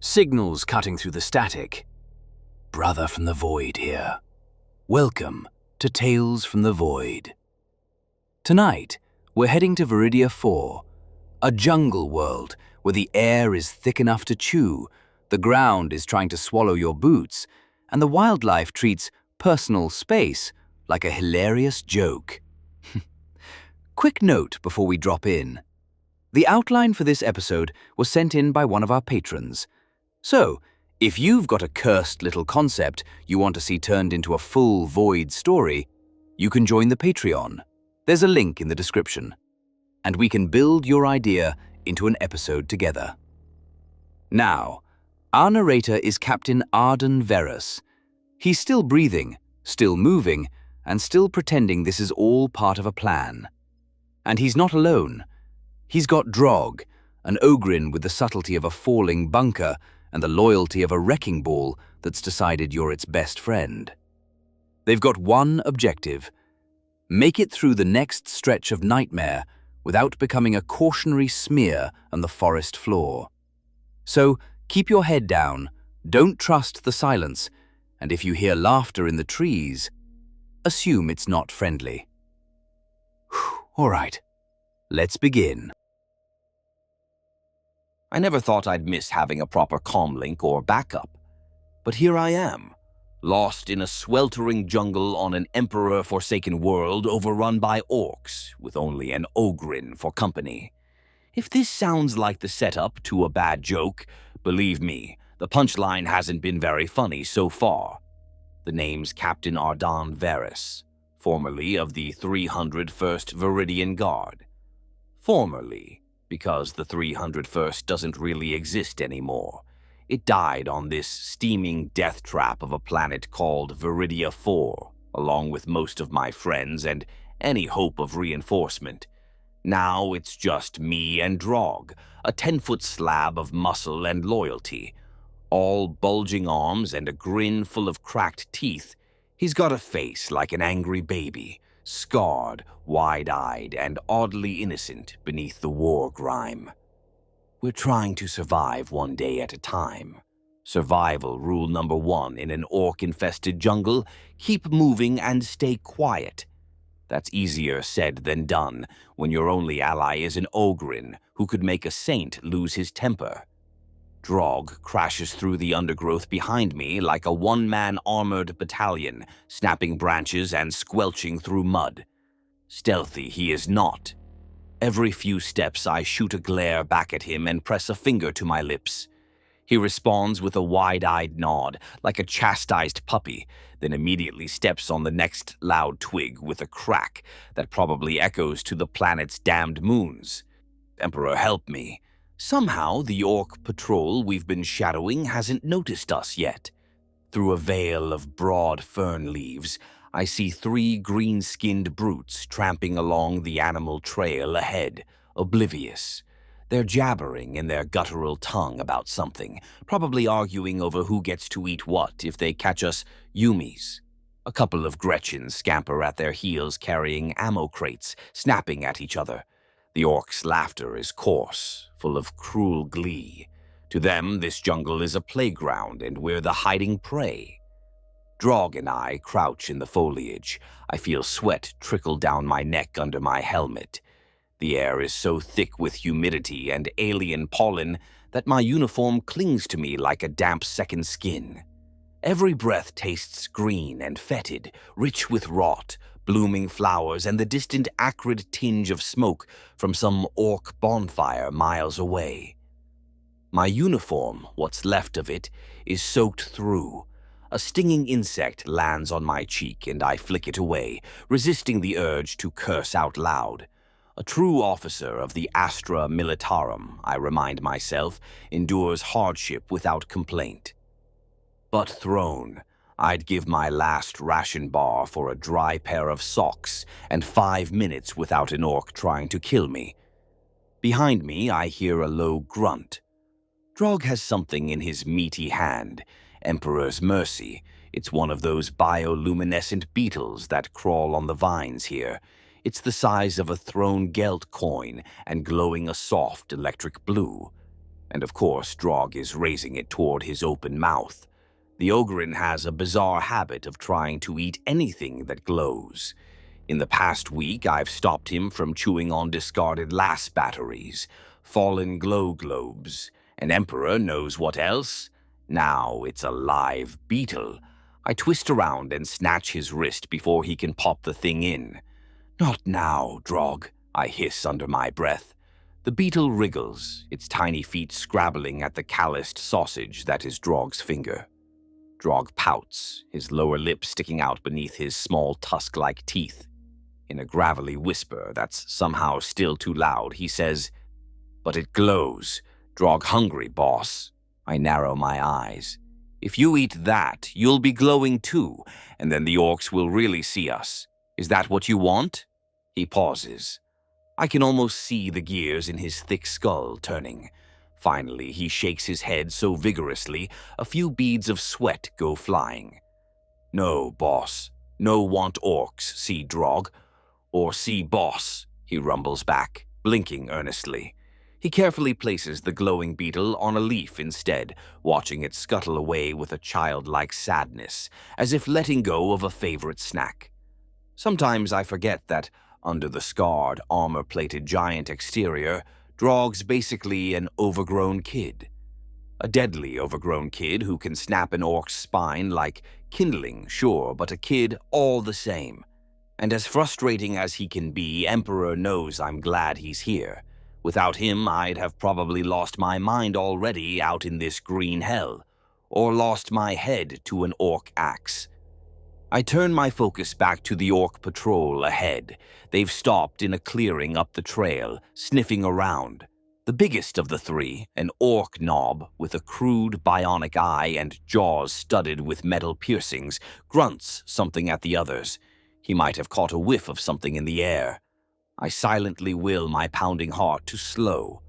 Signals cutting through the static. Brother from the Void here. Welcome to Tales from the Void. Tonight, we're heading to Viridia 4, a jungle world where the air is thick enough to chew, the ground is trying to swallow your boots, and the wildlife treats personal space like a hilarious joke. Quick note before we drop in. The outline for this episode was sent in by one of our patrons. So, if you've got a cursed little concept you want to see turned into a full Void story, you can join the Patreon. There's a link in the description. And we can build your idea into an episode together. Now, our narrator is Captain Arden Verus. He's still breathing, still moving, and still pretending this is all part of a plan. And he's not alone. He's got Drog, an ogrin with the subtlety of a falling bunker and the loyalty of a wrecking ball that's decided you're its best friend. They've got one objective: make it through the next stretch of nightmare without becoming a cautionary smear on the forest floor. So keep your head down, don't trust the silence, and if you hear laughter in the trees, assume it's not friendly. All right, let's begin. I never thought I'd miss having a proper comlink or backup. But here I am, lost in a sweltering jungle on an Emperor-forsaken world overrun by orcs, with only an ogrin for company. If this sounds like the setup to a bad joke, believe me, the punchline hasn't been very funny so far. The name's Captain Arden Verus, formerly of the 301st Viridian Guard. Formerly, because the 301st doesn't really exist anymore. It died on this steaming death trap of a planet called Viridia 4, along with most of my friends and any hope of reinforcement. Now it's just me and Drog, a 10-foot slab of muscle and loyalty. All bulging arms and a grin full of cracked teeth. He's got a face like an angry baby, scarred, wide-eyed, and oddly innocent beneath the war grime. We're trying to survive one day at a time. Survival rule number 1 in an orc-infested jungle: keep moving and stay quiet. That's easier said than done when your only ally is an ogrin who could make a saint lose his temper. Drog crashes through the undergrowth behind me like a one-man armored battalion, snapping branches and squelching through mud. Stealthy he is not. Every few steps I shoot a glare back at him and press a finger to my lips. He responds with a wide-eyed nod, like a chastised puppy, then immediately steps on the next loud twig with a crack that probably echoes to the planet's damned moons. Emperor help me. Somehow, the orc patrol we've been shadowing hasn't noticed us yet. Through a veil of broad fern leaves, I see 3 green-skinned brutes tramping along the animal trail ahead, oblivious. They're jabbering in their guttural tongue about something, probably arguing over who gets to eat what if they catch us Yumis. A couple of Gretchins scamper at their heels carrying ammo crates, snapping at each other. The orcs' laughter is coarse, full of cruel glee. To them, this jungle is a playground, and we're the hiding prey. Drog and I crouch in the foliage. I feel sweat trickle down my neck under my helmet. The air is so thick with humidity and alien pollen that my uniform clings to me like a damp second skin. Every breath tastes green and fetid, rich with rot, blooming flowers, and the distant acrid tinge of smoke from some orc bonfire miles away. My uniform, what's left of it, is soaked through. A stinging insect lands on my cheek and I flick it away, resisting the urge to curse out loud. A true officer of the Astra Militarum, I remind myself, endures hardship without complaint. But thrown, I'd give my last ration bar for a dry pair of socks and 5 minutes without an orc trying to kill me. Behind me, I hear a low grunt. Drog has something in his meaty hand. Emperor's Mercy. It's one of those bioluminescent beetles that crawl on the vines here. It's the size of a thrown gelt coin and glowing a soft electric blue. And of course, Drog is raising it toward his open mouth. The Ogryn has a bizarre habit of trying to eat anything that glows. In the past week, I've stopped him from chewing on discarded las batteries, fallen glow globes, and Emperor knows what else. Now it's a live beetle. I twist around and snatch his wrist before he can pop the thing in. "Not now, Drog," I hiss under my breath. The beetle wriggles, its tiny feet scrabbling at the calloused sausage that is Drog's finger. Drog pouts, his lower lip sticking out beneath his small tusk-like teeth. In a gravelly whisper that's somehow still too loud, he says, "But it glows. Drog hungry, boss." I narrow my eyes. "If you eat that, you'll be glowing too, and then the orcs will really see us. Is that what you want?" He pauses. I can almost see the gears in his thick skull turning. Finally, he shakes his head so vigorously, a few beads of sweat go flying. "No, boss. No want orcs, see Drog. Or see boss," he rumbles back, blinking earnestly. He carefully places the glowing beetle on a leaf instead, watching it scuttle away with a childlike sadness, as if letting go of a favorite snack. Sometimes I forget that, under the scarred, armor-plated giant exterior, Drog's basically an overgrown kid. A deadly overgrown kid who can snap an orc's spine like kindling, sure, but a kid all the same. And as frustrating as he can be, Emperor knows I'm glad he's here. Without him, I'd have probably lost my mind already out in this green hell, or lost my head to an orc axe. I turn my focus back to the orc patrol ahead. They've stopped in a clearing up the trail, sniffing around. The biggest of the three, an orc knob with a crude bionic eye and jaws studded with metal piercings, grunts something at the others. He might have caught a whiff of something in the air. I silently will my pounding heart to slow.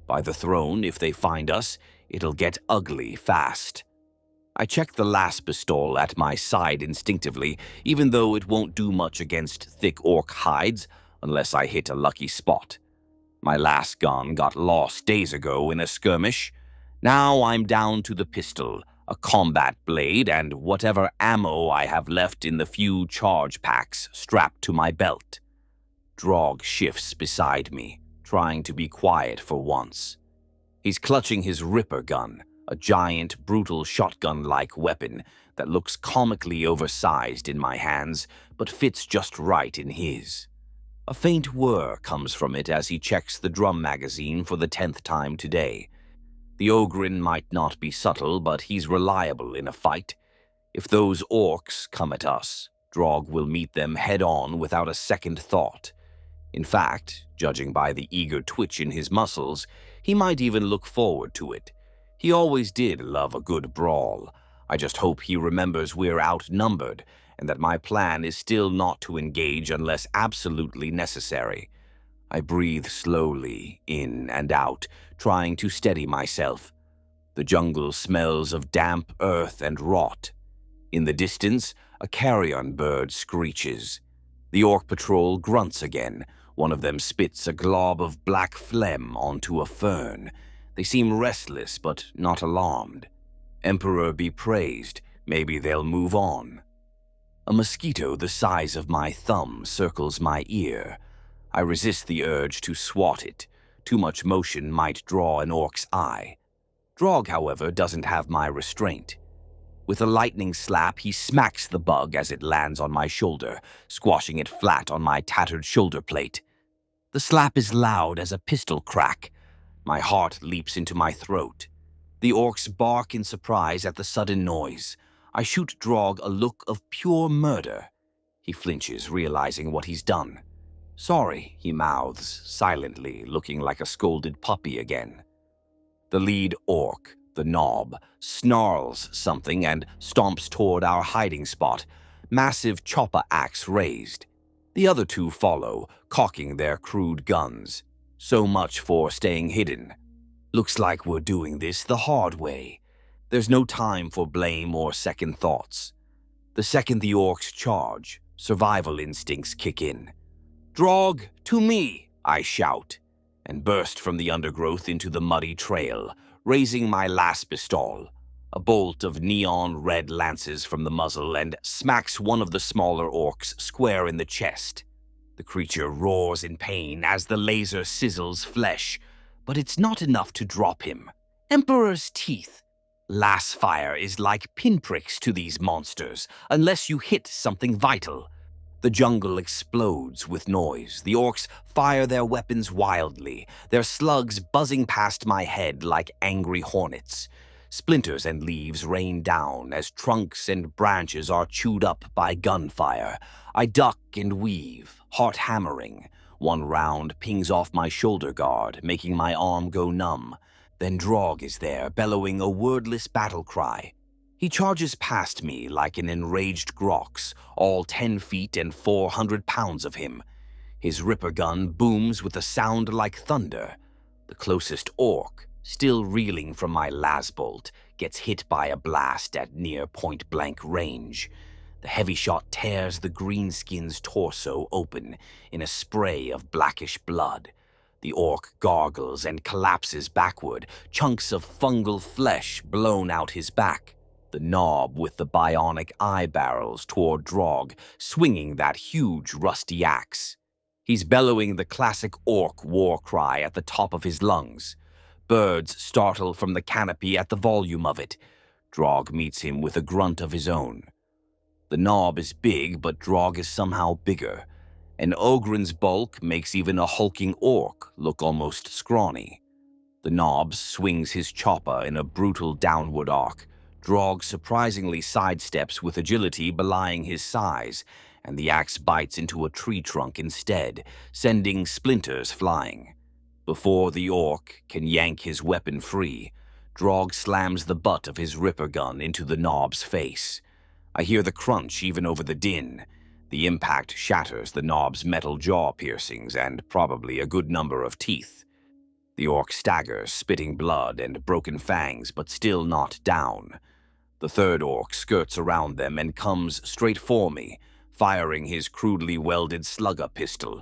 By the throne, if they find us, it'll get ugly fast. I check the laspistol at my side instinctively, even though it won't do much against thick orc hides unless I hit a lucky spot. My last gun got lost days ago in a skirmish. Now I'm down to the pistol, a combat blade, and whatever ammo I have left in the few charge packs strapped to my belt. Drog shifts beside me, trying to be quiet for once. He's clutching his Ripper gun, a giant, brutal shotgun-like weapon that looks comically oversized in my hands, but fits just right in his. A faint whir comes from it as he checks the drum magazine for the 10th time today. The Ogryn might not be subtle, but he's reliable in a fight. If those orcs come at us, Drog will meet them head-on without a second thought. In fact, judging by the eager twitch in his muscles, he might even look forward to it. He always did love a good brawl. I just hope he remembers we're outnumbered, and that my plan is still not to engage unless absolutely necessary. I breathe slowly, in and out, trying to steady myself. The jungle smells of damp earth and rot. In the distance, a carrion bird screeches. The orc patrol grunts again. One of them spits a glob of black phlegm onto a fern. They seem restless, but not alarmed. Emperor be praised, maybe they'll move on. A mosquito the size of my thumb circles my ear. I resist the urge to swat it. Too much motion might draw an orc's eye. Drog, however, doesn't have my restraint. With a lightning slap, he smacks the bug as it lands on my shoulder, squashing it flat on my tattered shoulder plate. The slap is loud as a pistol crack. My heart leaps into my throat. The orcs bark in surprise at the sudden noise. I shoot Drog a look of pure murder. He flinches, realizing what he's done. "Sorry," he mouths, silently, looking like a scolded puppy again. The lead orc, the knob, snarls something and stomps toward our hiding spot, massive chopper axe raised. The other two follow, cocking their crude guns. So much for staying hidden. Looks like we're doing this the hard way. There's no time for blame or second thoughts. The second the orcs charge, survival instincts kick in. "Drog, to me!" I shout, and burst from the undergrowth into the muddy trail, raising my laspistol. A bolt of neon red lances from the muzzle and smacks one of the smaller orcs square in the chest. The creature roars in pain as the laser sizzles flesh, but it's not enough to drop him. Emperor's teeth. Lasfire is like pinpricks to these monsters, unless you hit something vital. The jungle explodes with noise. The orcs fire their weapons wildly, their slugs buzzing past my head like angry hornets. Splinters and leaves rain down as trunks and branches are chewed up by gunfire. I duck and weave, heart hammering. One round pings off my shoulder guard, making my arm go numb. Then Drog is there, bellowing a wordless battle cry. He charges past me like an enraged grox, all 10 feet and 400 pounds of him. His ripper gun booms with a sound like thunder. The closest orc, still reeling from my lasbolt, gets hit by a blast at near point-blank range. The heavy shot tears the greenskin's torso open in a spray of blackish blood. The orc gargles and collapses backward, chunks of fungal flesh blown out his back. The knob with the bionic eye barrels toward Drog, swinging that huge rusty axe. He's bellowing the classic orc war cry at the top of his lungs. Birds startle from the canopy at the volume of it. Drog meets him with a grunt of his own. The knob is big, but Drog is somehow bigger. An Ogryn's bulk makes even a hulking orc look almost scrawny. The knob swings his chopper in a brutal downward arc. Drog surprisingly sidesteps with agility belying his size, and the axe bites into a tree trunk instead, sending splinters flying. Before the orc can yank his weapon free, Drog slams the butt of his ripper gun into the knob's face. I hear the crunch even over the din. The impact shatters the knob's metal jaw piercings and probably a good number of teeth. The orc staggers, spitting blood and broken fangs, but still not down. The third orc skirts around them and comes straight for me, firing his crudely welded slugger pistol.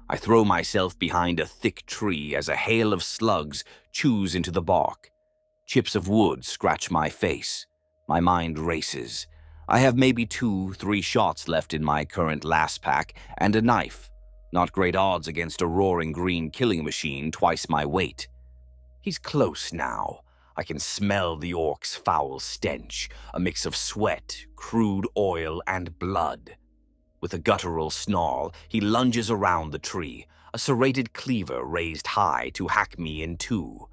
I throw myself behind a thick tree as a hail of slugs chews into the bark. Chips of wood scratch my face. My mind races. I have maybe 2-3 shots left in my current last pack and a knife. Not great odds against a roaring green killing machine twice my weight. He's close now. I can smell the orc's foul stench, a mix of sweat, crude oil, and blood. With a guttural snarl, he lunges around the tree, a serrated cleaver raised high to hack me in two.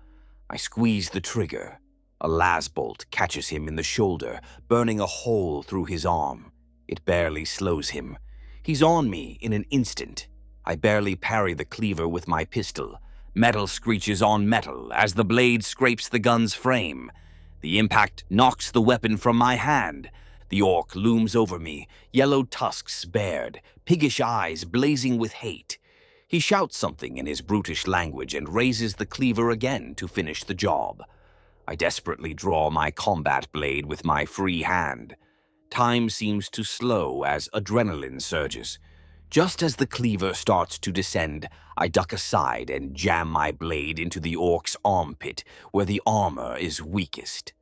I squeeze the trigger. A lasbolt catches him in the shoulder, burning a hole through his arm. It barely slows him. He's on me in an instant. I barely parry the cleaver with my pistol. Metal screeches on metal as the blade scrapes the gun's frame. The impact knocks the weapon from my hand. The orc looms over me, yellow tusks bared, piggish eyes blazing with hate. He shouts something in his brutish language and raises the cleaver again to finish the job. I desperately draw my combat blade with my free hand. Time seems to slow as adrenaline surges. Just as the cleaver starts to descend, I duck aside and jam my blade into the orc's armpit, where the armor is weakest.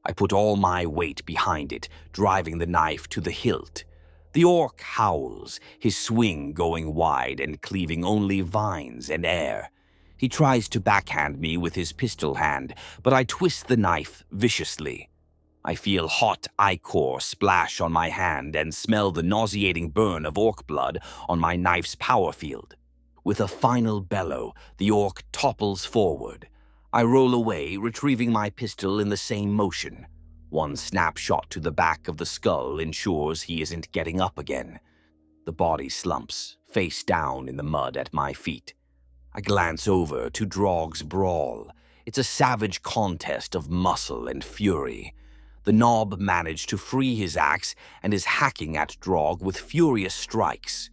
I put all my weight behind it, driving the knife to the hilt. The orc howls, his swing going wide and cleaving only vines and air. He tries to backhand me with his pistol hand, but I twist the knife viciously. I feel hot ichor splash on my hand and smell the nauseating burn of orc blood on my knife's power field. With a final bellow, the orc topples forward. I roll away, retrieving my pistol in the same motion. One snapshot to the back of the skull ensures he isn't getting up again. The body slumps, face down in the mud at my feet. I glance over to Drog's brawl. It's a savage contest of muscle and fury. The knob managed to free his axe and is hacking at Drog with furious strikes.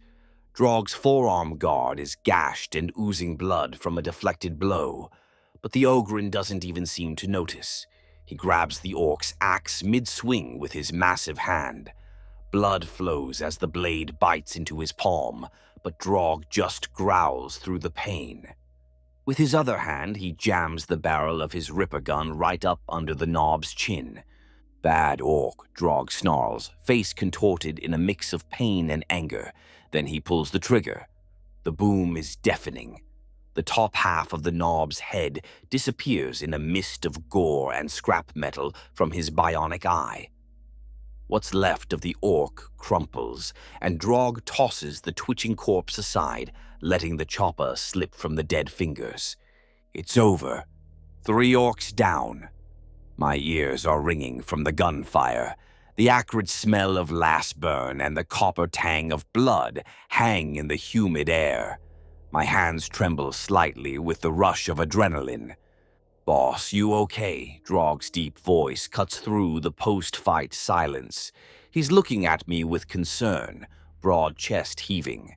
Drog's forearm guard is gashed and oozing blood from a deflected blow, but the Ogryn doesn't even seem to notice. He grabs the orc's axe mid-swing with his massive hand. Blood flows as the blade bites into his palm, but Drog just growls through the pain. With his other hand, he jams the barrel of his ripper gun right up under the Nob's chin. "Bad orc," Drog snarls, face contorted in a mix of pain and anger. Then he pulls the trigger. The boom is deafening. The top half of the Nob's head disappears in a mist of gore and scrap metal from his bionic eye. What's left of the orc crumples, and Drog tosses the twitching corpse aside, letting the chopper slip from the dead fingers. It's over. 3 orcs down. My ears are ringing from the gunfire. The acrid smell of last burn and the copper tang of blood hang in the humid air. My hands tremble slightly with the rush of adrenaline. "Boss, you okay?" Drog's deep voice cuts through the post-fight silence. He's looking at me with concern, broad chest heaving.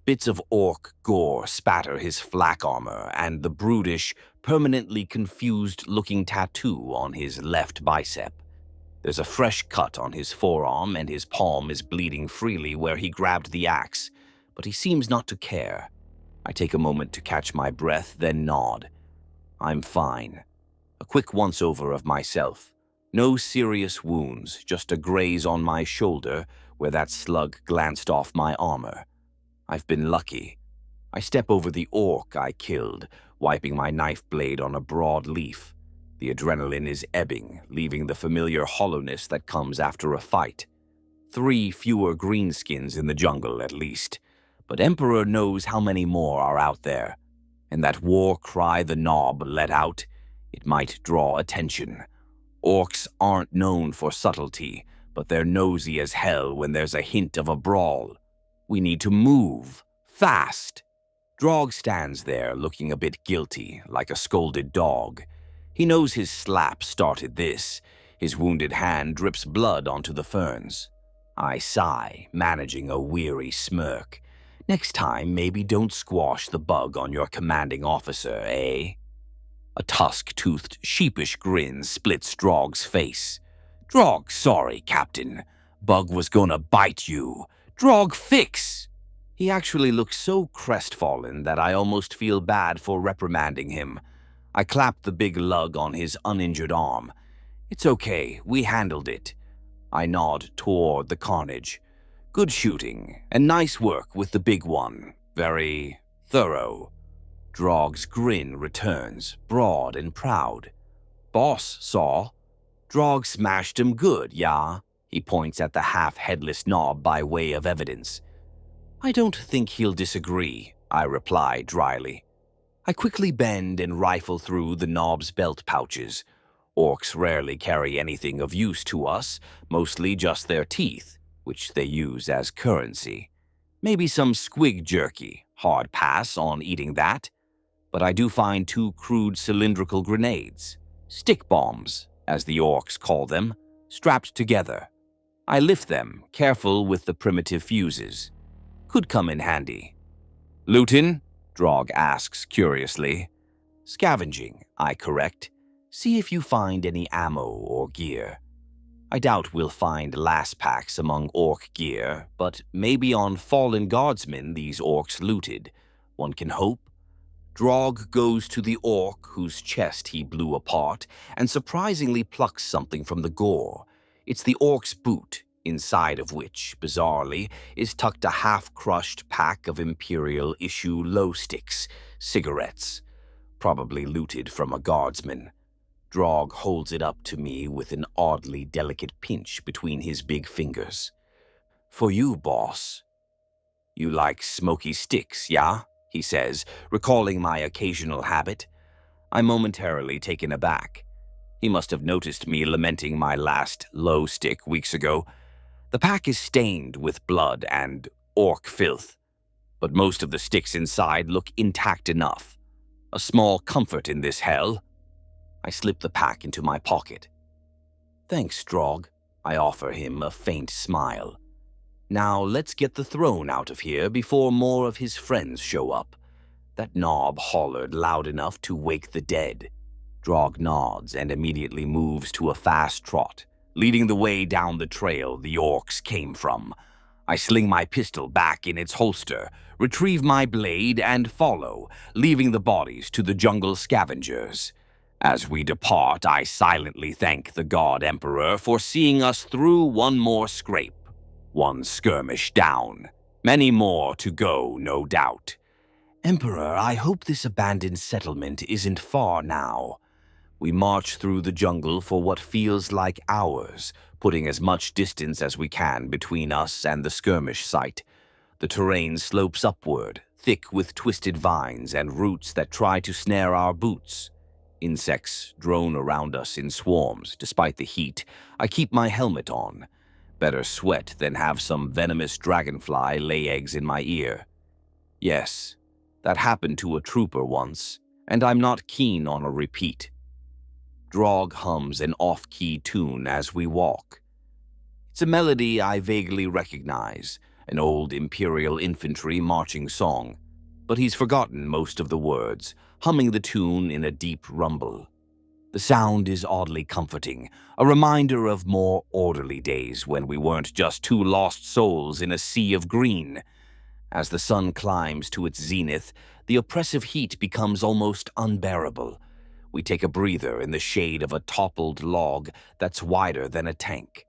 Bits of orc gore spatter his flak armor and the brutish, permanently confused-looking tattoo on his left bicep. There's a fresh cut on his forearm and his palm is bleeding freely where he grabbed the axe, but he seems not to care. I take a moment to catch my breath, then nod. I'm fine. A quick once-over of myself. No serious wounds, just a graze on my shoulder where that slug glanced off my armor. I've been lucky. I step over the orc I killed, wiping my knife blade on a broad leaf. The adrenaline is ebbing, leaving the familiar hollowness that comes after a fight. 3 fewer greenskins in the jungle, at least. But Emperor knows how many more are out there. And that war cry the Nob let out, it might draw attention. Orcs aren't known for subtlety, but they're nosy as hell when there's a hint of a brawl. We need to move. Fast. Drog stands there looking a bit guilty, like a scolded dog. He knows his slap started this. His wounded hand drips blood onto the ferns. I sigh, managing a weary smirk. Next time, maybe don't squash the bug on your commanding officer, eh? A tusk-toothed, sheepish grin splits Drog's face. "Drog, sorry, Captain. Bug was gonna bite you. Drog, fix!" He actually looks so crestfallen that I almost feel bad for reprimanding him. I clap the big lug on his uninjured arm. "It's okay, we handled it." I nod toward the carnage. "Good shooting, and nice work with the big one. Very thorough." Drog's grin returns, broad and proud. "Boss saw. Drog smashed him good, yeah?" He points at the half-headless Nob by way of evidence. "I don't think he'll disagree," I reply dryly. I quickly bend and rifle through the Nob's belt pouches. Orcs rarely carry anything of use to us, mostly just their teeth, which they use as currency. Maybe some squig jerky, hard pass on eating that. But I do find 2 crude cylindrical grenades, stick bombs, as the orcs call them, strapped together. I lift them, careful with the primitive fuses. Could come in handy. "Lootin'?" Drog asks curiously. "Scavenging," I correct. "See if you find any ammo or gear." I doubt we'll find las packs among orc gear, but maybe on fallen guardsmen these orcs looted. One can hope. Drog goes to the orc whose chest he blew apart and surprisingly plucks something from the gore. It's the orc's boot, inside of which, bizarrely, is tucked a half-crushed pack of Imperial issue low sticks, cigarettes, probably looted from a guardsman. Drog holds it up to me with an oddly delicate pinch between his big fingers. "For you, boss." "You like smoky sticks, yeah?" he says, recalling my occasional habit. I'm momentarily taken aback. He must have noticed me lamenting my last low stick weeks ago. The pack is stained with blood and orc filth, but most of the sticks inside look intact enough. A small comfort in this hell. I slip the pack into my pocket. "Thanks, Drog," I offer him a faint smile. "Now let's get the throne out of here before more of his friends show up." That Nob hollered loud enough to wake the dead. Drog nods and immediately moves to a fast trot, leading the way down the trail the orcs came from. I sling my pistol back in its holster, retrieve my blade, and follow, leaving the bodies to the jungle scavengers. As we depart, I silently thank the God Emperor for seeing us through one more scrape. One skirmish down. Many more to go, no doubt. Emperor, I hope this abandoned settlement isn't far now. We march through the jungle for what feels like hours, putting as much distance as we can between us and the skirmish site. The terrain slopes upward, thick with twisted vines and roots that try to snare our boots. Insects drone around us in swarms. Despite the heat, I keep my helmet on. Better sweat than have some venomous dragonfly lay eggs in my ear. Yes, that happened to a trooper once, and I'm not keen on a repeat. Draug hums an off-key tune as we walk. It's a melody I vaguely recognize, an old Imperial infantry marching song, but he's forgotten most of the words, humming the tune in a deep rumble. The sound is oddly comforting, a reminder of more orderly days when we weren't just two lost souls in a sea of green. As the sun climbs to its zenith, the oppressive heat becomes almost unbearable. We take a breather in the shade of a toppled log that's wider than a tank.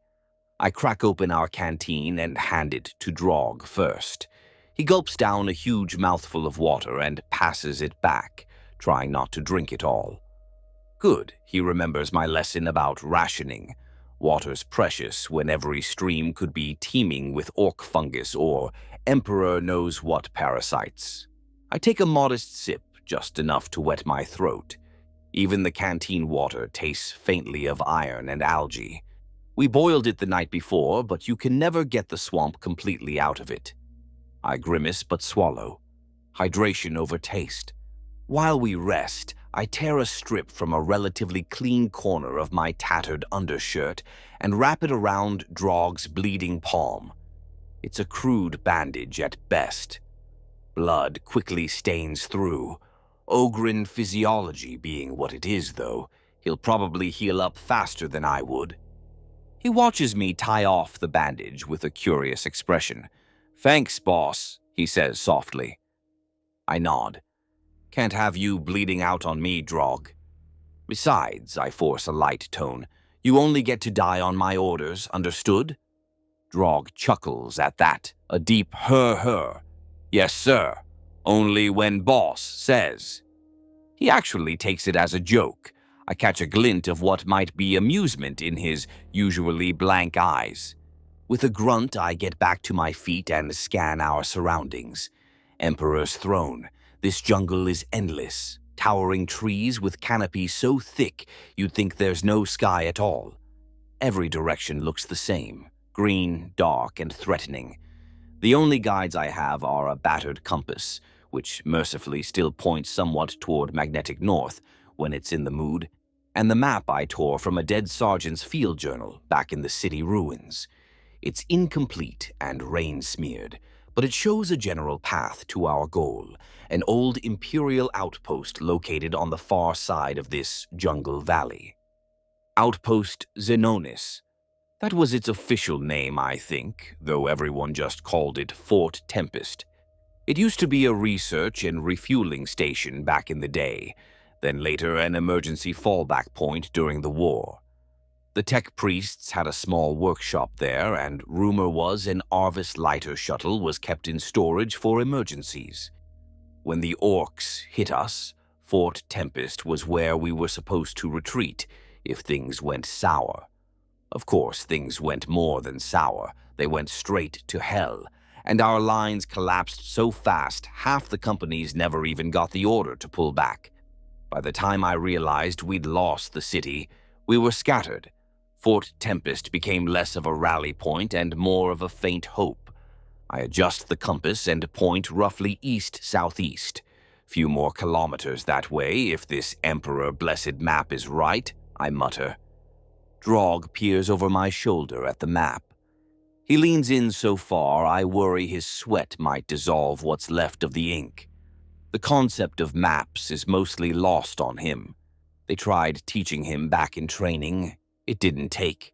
I crack open our canteen and hand it to Draug first. He gulps down a huge mouthful of water and passes it back, trying not to drink it all. Good, he remembers my lesson about rationing. Water's precious when every stream could be teeming with ork fungus or emperor knows what parasites. I take a modest sip, just enough to wet my throat. Even the canteen water tastes faintly of iron and algae. We boiled it the night before, but you can never get the swamp completely out of it. I grimace but swallow. Hydration over taste. While we rest, I tear a strip from a relatively clean corner of my tattered undershirt and wrap it around Draug's bleeding palm. It's a crude bandage at best. Blood quickly stains through. Ogren physiology being what it is, though, he'll probably heal up faster than I would. He watches me tie off the bandage with a curious expression. "Thanks, boss," he says softly. I nod. "Can't have you bleeding out on me, Draug. Besides," I force a light tone, "you only get to die on my orders, understood?" Draug chuckles at that, a deep her. "Yes, sir. Only when boss says." He actually takes it as a joke. I catch a glint of what might be amusement in his usually blank eyes. With a grunt, I get back to my feet and scan our surroundings. Emperor's Throne. This jungle is endless. Towering trees with canopies so thick you'd think there's no sky at all. Every direction looks the same. Green, dark, and threatening. The only guides I have are a battered compass, which mercifully still points somewhat toward magnetic north when it's in the mood, and the map I tore from a dead sergeant's field journal back in the city ruins. It's incomplete and rain-smeared, but it shows a general path to our goal, an old Imperial outpost located on the far side of this jungle valley. Outpost Xenonis. That was its official name, I think, though everyone just called it Fort Tempest. It used to be a research and refueling station back in the day, then later an emergency fallback point during the war. The tech priests had a small workshop there, and rumor was an Arvis lighter shuttle was kept in storage for emergencies. When the Orks hit us, Fort Tempest was where we were supposed to retreat if things went sour. Of course, things went more than sour. They went straight to hell, and our lines collapsed so fast half the companies never even got the order to pull back. By the time I realized we'd lost the city, we were scattered. Fort Tempest became less of a rally point and more of a faint hope. I adjust the compass and point roughly east-southeast. Few more kilometers that way, if this Emperor-blessed map is right, I mutter. Draug peers over my shoulder at the map. He leans in so far I worry his sweat might dissolve what's left of the ink. The concept of maps is mostly lost on him. They tried teaching him back in training. It didn't take.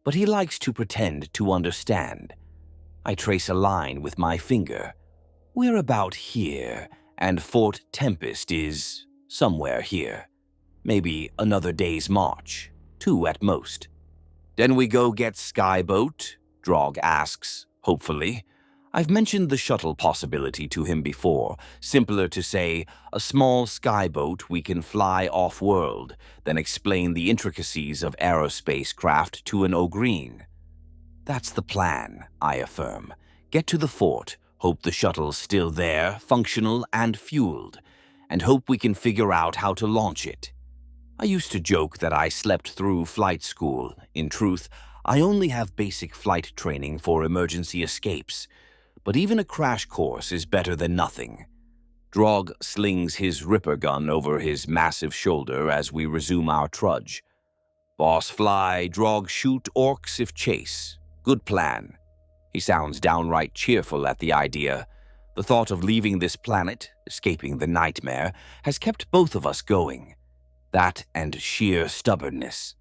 But he likes to pretend to understand. I trace a line with my finger. We're about here, and Fort Tempest is somewhere here. Maybe another day's march, 2 at most. Then we go get Skyboat? Drog asks, hopefully. I've mentioned the shuttle possibility to him before. Simpler to say, a small skyboat we can fly off-world, then explain the intricacies of aerospace craft to an Ogreen. That's the plan, I affirm. Get to the fort, hope the shuttle's still there, functional and fueled, and hope we can figure out how to launch it. I used to joke that I slept through flight school. In truth, I only have basic flight training for emergency escapes. But even a crash course is better than nothing. Drog slings his ripper gun over his massive shoulder as we resume our trudge. Boss fly, Drog shoot, orcs if chase. Good plan. He sounds downright cheerful at the idea. The thought of leaving this planet, escaping the nightmare, has kept both of us going. That and sheer stubbornness.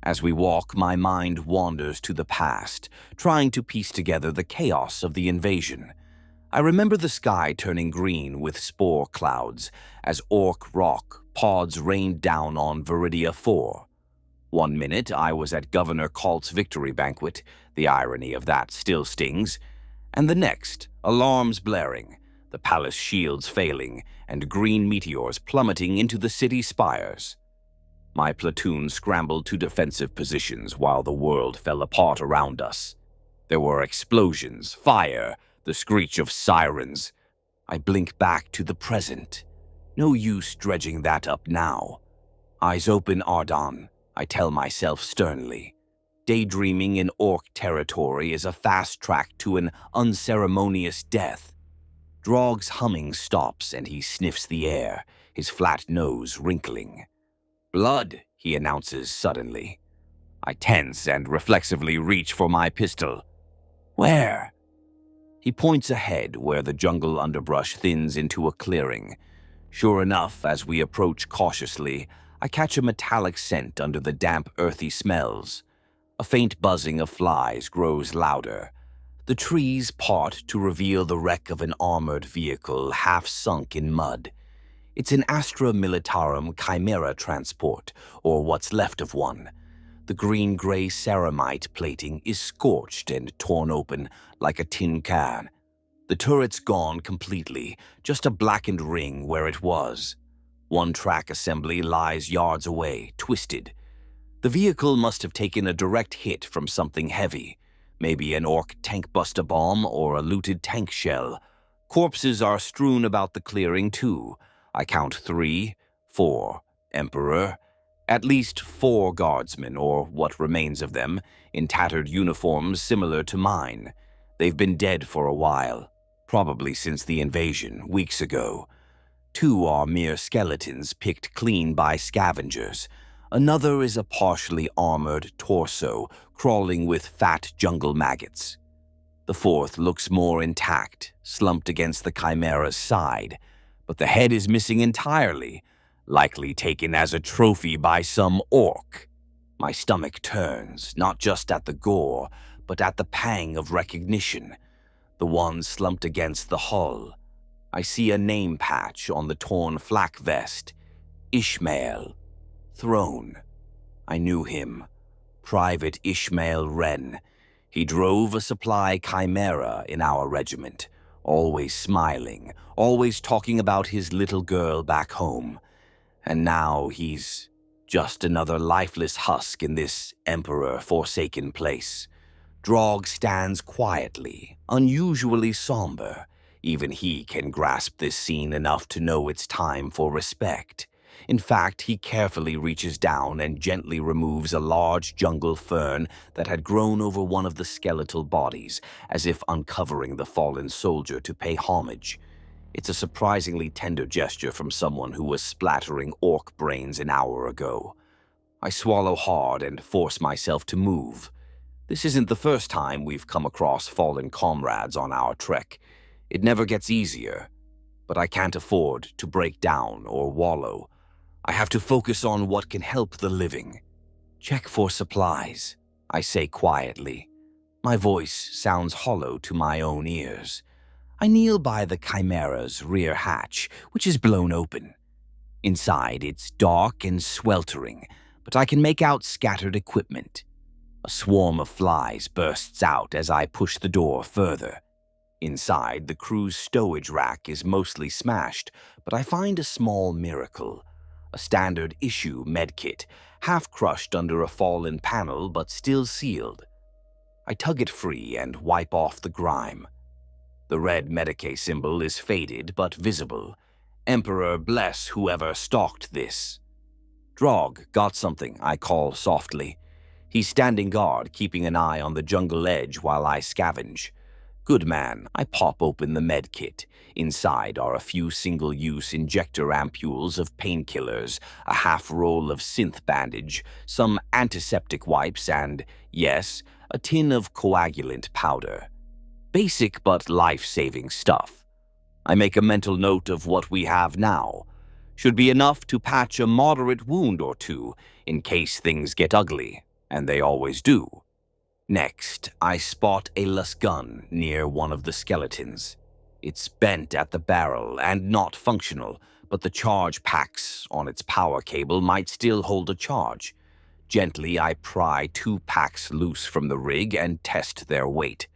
As we walk, my mind wanders to the past, trying to piece together the chaos of the invasion. I remember the sky turning green with spore clouds as Ork rock pods rained down on Viridia 4. One minute I was at Governor Kalt's victory banquet, the irony of that still stings, and the next, alarms blaring, the palace shields failing, and green meteors plummeting into the city spires. My platoon scrambled to defensive positions while the world fell apart around us. There were explosions, fire, the screech of sirens. I blink back to the present. No use dredging that up now. Eyes open, Ardon, I tell myself sternly. Daydreaming in Ork territory is a fast track to an unceremonious death. Drog's humming stops and he sniffs the air, his flat nose wrinkling. Blood, he announces suddenly. I tense and reflexively reach for my pistol. Where? He points ahead where the jungle underbrush thins into a clearing. Sure enough, as we approach cautiously, I catch a metallic scent under the damp, earthy smells. A faint buzzing of flies grows louder. The trees part to reveal the wreck of an armored vehicle half sunk in mud. It's an Astra Militarum Chimera transport, or what's left of one. The green-gray ceramite plating is scorched and torn open like a tin can. The turret's gone completely, just a blackened ring where it was. One track assembly lies yards away, twisted. The vehicle must have taken a direct hit from something heavy, maybe an Ork tank buster bomb or a looted tank shell. Corpses are strewn about the clearing too. I count 3, 4, Emperor, at least 4 guardsmen, or what remains of them, in tattered uniforms similar to mine. They've been dead for a while, probably since the invasion, weeks ago. 2 are mere skeletons picked clean by scavengers. Another is a partially armored torso, crawling with fat jungle maggots. The 4th looks more intact, slumped against the Chimera's side, but the head is missing entirely, likely taken as a trophy by some Ork. My stomach turns, not just at the gore, but at the pang of recognition. The one slumped against the hull. I see a name patch on the torn flak vest. Ishmael. Throne. I knew him. Private Ishmael Wren. He drove a supply Chimera in our regiment. Always smiling, always talking about his little girl back home. And now he's just another lifeless husk in this Emperor-forsaken place. Drog stands quietly, unusually somber. Even he can grasp this scene enough to know it's time for respect. In fact, he carefully reaches down and gently removes a large jungle fern that had grown over one of the skeletal bodies, as if uncovering the fallen soldier to pay homage. It's a surprisingly tender gesture from someone who was splattering orc brains an hour ago. I swallow hard and force myself to move. This isn't the first time we've come across fallen comrades on our trek. It never gets easier, but I can't afford to break down or wallow. I have to focus on what can help the living. Check for supplies, I say quietly. My voice sounds hollow to my own ears. I kneel by the Chimera's rear hatch, which is blown open. Inside, it's dark and sweltering, but I can make out scattered equipment. A swarm of flies bursts out as I push the door further. Inside, the crew's stowage rack is mostly smashed, but I find a small miracle. A standard issue medkit, half crushed under a fallen panel but still sealed. I tug it free and wipe off the grime. The red Medicae symbol is faded but visible. Emperor bless whoever stalked this. Drog got something, I call softly. He's standing guard, keeping an eye on the jungle edge while I scavenge. Good man, I pop open the med kit. Inside are a few single-use injector ampules of painkillers, a half roll of synth bandage, some antiseptic wipes, and, yes, a tin of coagulant powder. Basic but life-saving stuff. I make a mental note of what we have now. Should be enough to patch a moderate wound or two in case things get ugly, and they always do. Next, I spot a gun near one of the skeletons. It's bent at the barrel and not functional, but the charge packs on its power cable might still hold a charge. Gently, I pry 2 packs loose from the rig and test their weight.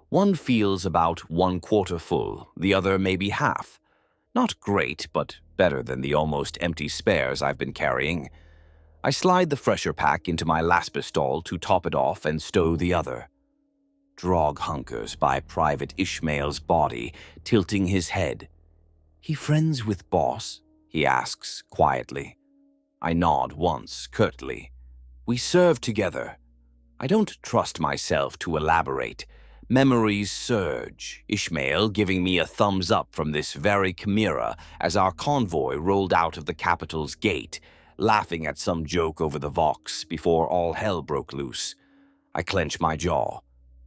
One feels about 1/4 full, the other maybe half. Not great, but better than the almost empty spares I've been carrying. I slide the fresher pack into my laspistol to top it off and stow the other. Drog hunkers by Private Ishmael's body, tilting his head. "He friends with boss?" he asks quietly. I nod once, curtly. "We serve together." I don't trust myself to elaborate. Memories surge, Ishmael giving me a thumbs up from this very chimera as our convoy rolled out of the capital's gate, laughing at some joke over the Vox before all hell broke loose. I clench my jaw.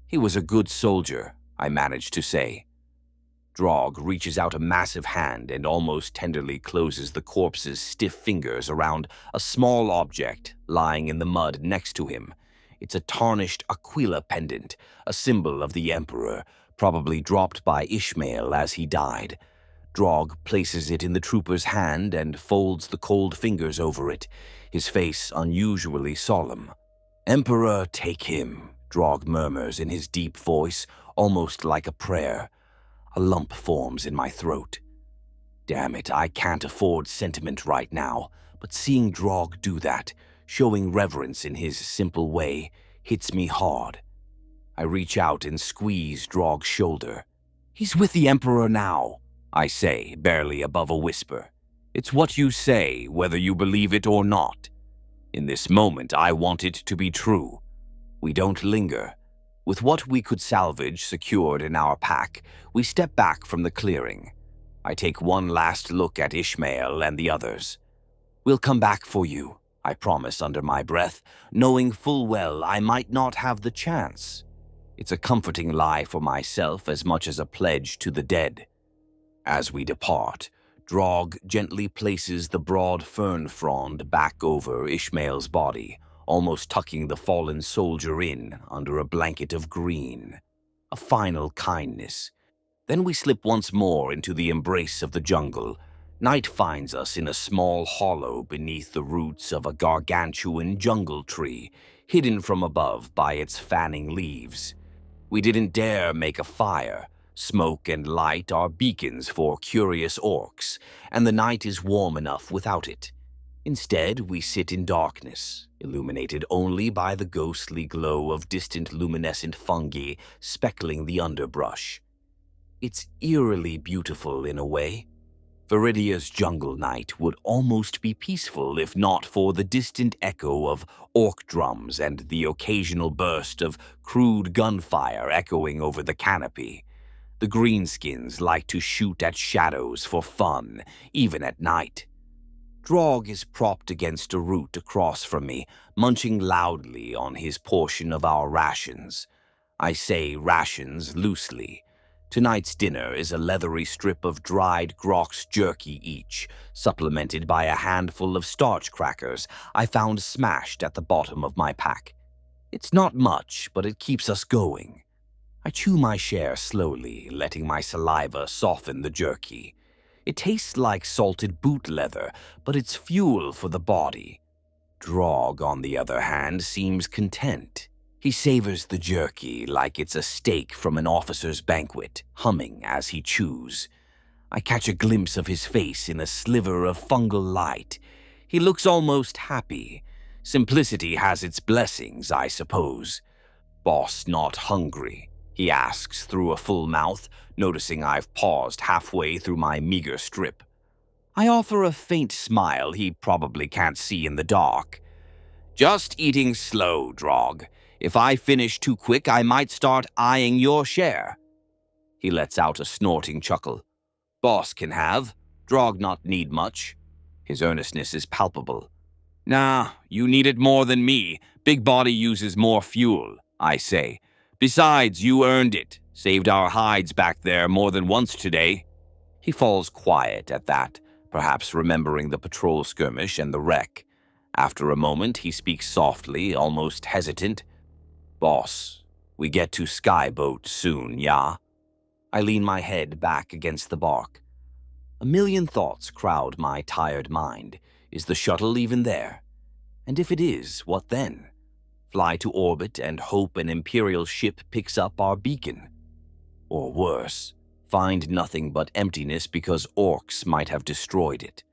"He was a good soldier," I manage to say. Drog reaches out a massive hand and almost tenderly closes the corpse's stiff fingers around a small object lying in the mud next to him. It's a tarnished Aquila pendant, a symbol of the Emperor, probably dropped by Ishmael as he died. Drog places it in the trooper's hand and folds the cold fingers over it, his face unusually solemn. "Emperor, take him," Drog murmurs in his deep voice, almost like a prayer. A lump forms in my throat. Damn it, I can't afford sentiment right now, but seeing Drog do that, showing reverence in his simple way, hits me hard. I reach out and squeeze Drog's shoulder. "He's with the Emperor now," I say, barely above a whisper. "It's what you say, whether you believe it or not. In this moment, I want it to be true." We don't linger. With what we could salvage secured in our pack, we step back from the clearing. I take one last look at Ishmael and the others. "We'll come back for you," I promise under my breath, knowing full well I might not have the chance. It's a comforting lie for myself as much as a pledge to the dead. As we depart, Drog gently places the broad fern frond back over Ishmael's body, almost tucking the fallen soldier in under a blanket of green. A final kindness. Then we slip once more into the embrace of the jungle. Night finds us in a small hollow beneath the roots of a gargantuan jungle tree, hidden from above by its fanning leaves. We didn't dare make a fire. Smoke and light are beacons for curious orcs, and the night is warm enough without it. Instead, we sit in darkness, illuminated only by the ghostly glow of distant luminescent fungi speckling the underbrush. It's eerily beautiful in a way. Viridia's jungle night would almost be peaceful if not for the distant echo of orc drums and the occasional burst of crude gunfire echoing over the canopy. The greenskins like to shoot at shadows for fun, even at night. Drog is propped against a root across from me, munching loudly on his portion of our rations. I say rations loosely. Tonight's dinner is a leathery strip of dried grox jerky each, supplemented by a handful of starch crackers I found smashed at the bottom of my pack. It's not much, but it keeps us going. I chew my share slowly, letting my saliva soften the jerky. It tastes like salted boot leather, but it's fuel for the body. Drog, on the other hand, seems content. He savors the jerky like it's a steak from an officer's banquet, humming as he chews. I catch a glimpse of his face in a sliver of fungal light. He looks almost happy. Simplicity has its blessings, I suppose. "Boss not hungry?" he asks through a full mouth, noticing I've paused halfway through my meager strip. I offer a faint smile he probably can't see in the dark. "Just eating slow, Drog. If I finish too quick, I might start eyeing your share." He lets out a snorting chuckle. "Boss can have. Drog not need much." His earnestness is palpable. "Nah, you need it more than me. Big body uses more fuel," I say. "Besides, you earned it. Saved our hides back there more than once today." He falls quiet at that, perhaps remembering the patrol skirmish and the wreck. After a moment, he speaks softly, almost hesitant. "Boss, we get to Skyboat soon, yeah?" I lean my head back against the bark. A million thoughts crowd my tired mind. Is the shuttle even there? And if it is, what then? Fly to orbit and hope an Imperial ship picks up our beacon? Or worse, find nothing but emptiness because Orks might have destroyed it.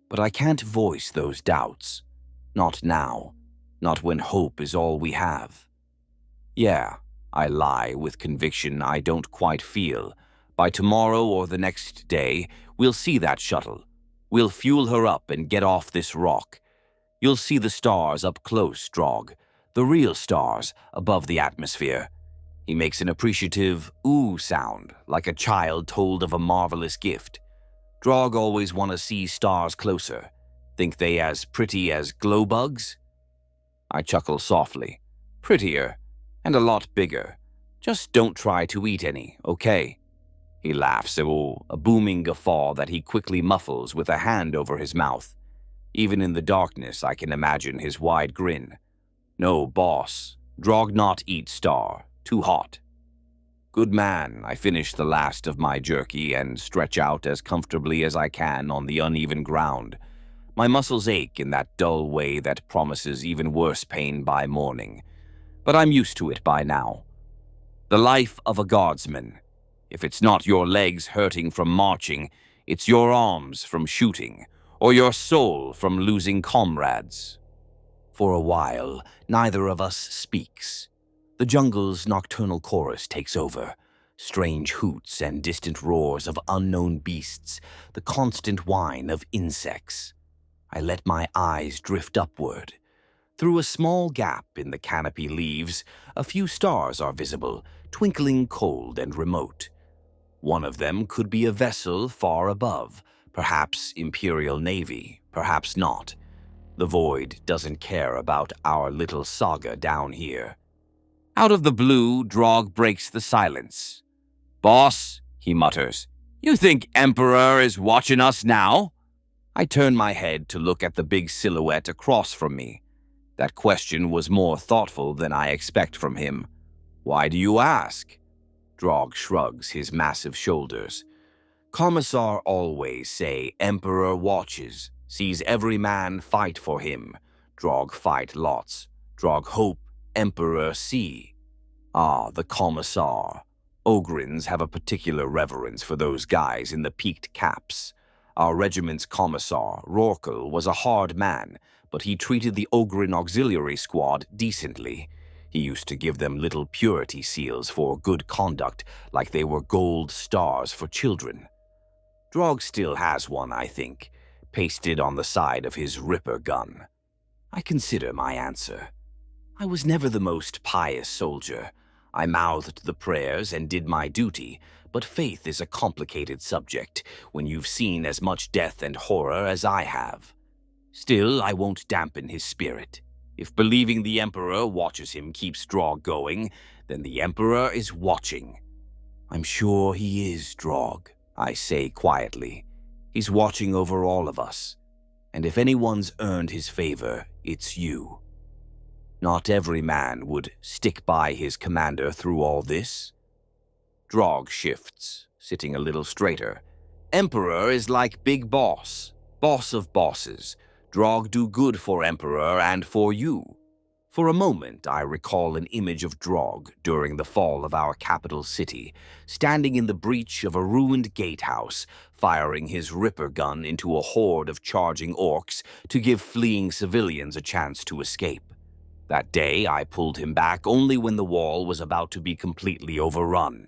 But I can't voice those doubts. Not now. Not when hope is all we have. Yeah, I lie with conviction I don't quite feel. By tomorrow or the next day, we'll see that shuttle. We'll fuel her up and get off this rock. You'll see the stars up close, Drog. The real stars above the atmosphere. He makes an appreciative ooh sound, like a child told of a marvelous gift. Drog always want to see stars closer. Think they as pretty as glow bugs? I chuckle softly. Prettier, and a lot bigger. Just don't try to eat any, okay? He laughs, a booming guffaw that he quickly muffles with a hand over his mouth. Even in the darkness, I can imagine his wide grin. "No, boss. Drog not eat star. Too hot." Good man, I finish the last of my jerky and stretch out as comfortably as I can on the uneven ground. My muscles ache in that dull way that promises even worse pain by morning. But I'm used to it by now. The life of a guardsman. If it's not your legs hurting from marching, it's your arms from shooting, or your soul from losing comrades. For a while, neither of us speaks. The jungle's nocturnal chorus takes over. Strange hoots and distant roars of unknown beasts, the constant whine of insects. I let my eyes drift upward. Through a small gap in the canopy leaves, a few stars are visible, twinkling cold and remote. One of them could be a vessel far above, perhaps Imperial Navy, perhaps not. The void doesn't care about our little saga down here. Out of the blue, Drog breaks the silence. "Boss," he mutters, "you think Emperor is watching us now?" I turn my head to look at the big silhouette across from me. That question was more thoughtful than I expect from him. "Why do you ask?" Drog shrugs his massive shoulders. "Commissar always say Emperor watches, sees every man fight for him. Drog fight lots. Drog hope Emperor see." Ah, the Commissar. Ogrins have a particular reverence for those guys in the peaked caps. Our regiment's Commissar, Rorkel, was a hard man, but he treated the Ogrin auxiliary squad decently. He used to give them little purity seals for good conduct, like they were gold stars for children. Drog still has one, I think, pasted on the side of his Ripper gun. I consider my answer. I was never the most pious soldier. I mouthed the prayers and did my duty, but faith is a complicated subject when you've seen as much death and horror as I have. Still, I won't dampen his spirit. If believing the Emperor watches him keeps Drog going, then the Emperor is watching. I'm sure he is, Drog, I say quietly. He's watching over all of us. And if anyone's earned his favor, it's you. Not every man would stick by his commander through all this. Drog shifts, sitting a little straighter. Emperor is like big boss, boss of bosses. Drog do good for Emperor and for you. For a moment, I recall an image of Drog during the fall of our capital city, standing in the breach of a ruined gatehouse, firing his Ripper gun into a horde of charging orcs to give fleeing civilians a chance to escape. That day, I pulled him back only when the wall was about to be completely overrun.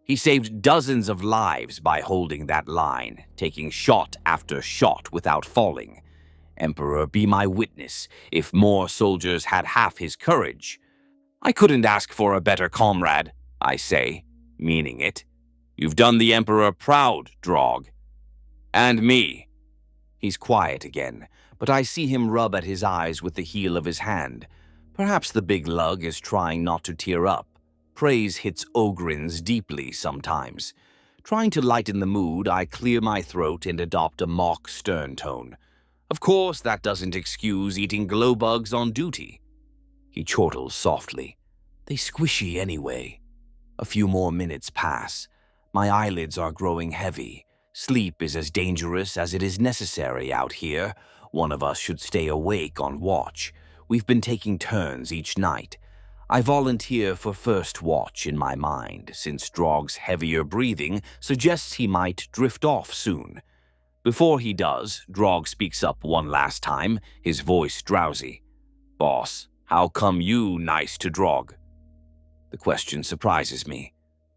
He saved dozens of lives by holding that line, taking shot after shot without falling. Emperor, be my witness, if more soldiers had half his courage. I couldn't ask for a better comrade, I say, meaning it. You've done the Emperor proud, Drog. And me. He's quiet again, but I see him rub at his eyes with the heel of his hand. Perhaps the big lug is trying not to tear up. Praise hits Ogrins deeply sometimes. Trying to lighten the mood, I clear my throat and adopt a mock stern tone. Of course, that doesn't excuse eating glow bugs on duty. He chortles softly. They squishy anyway. A few more minutes pass. My eyelids are growing heavy. Sleep is as dangerous as it is necessary out here. One of us should stay awake on watch. We've been taking turns each night. I volunteer for first watch in my mind, since Drog's heavier breathing suggests he might drift off soon. Before he does, Drog speaks up one last time, his voice drowsy. Boss, how come you nice to Drog? The question surprises me.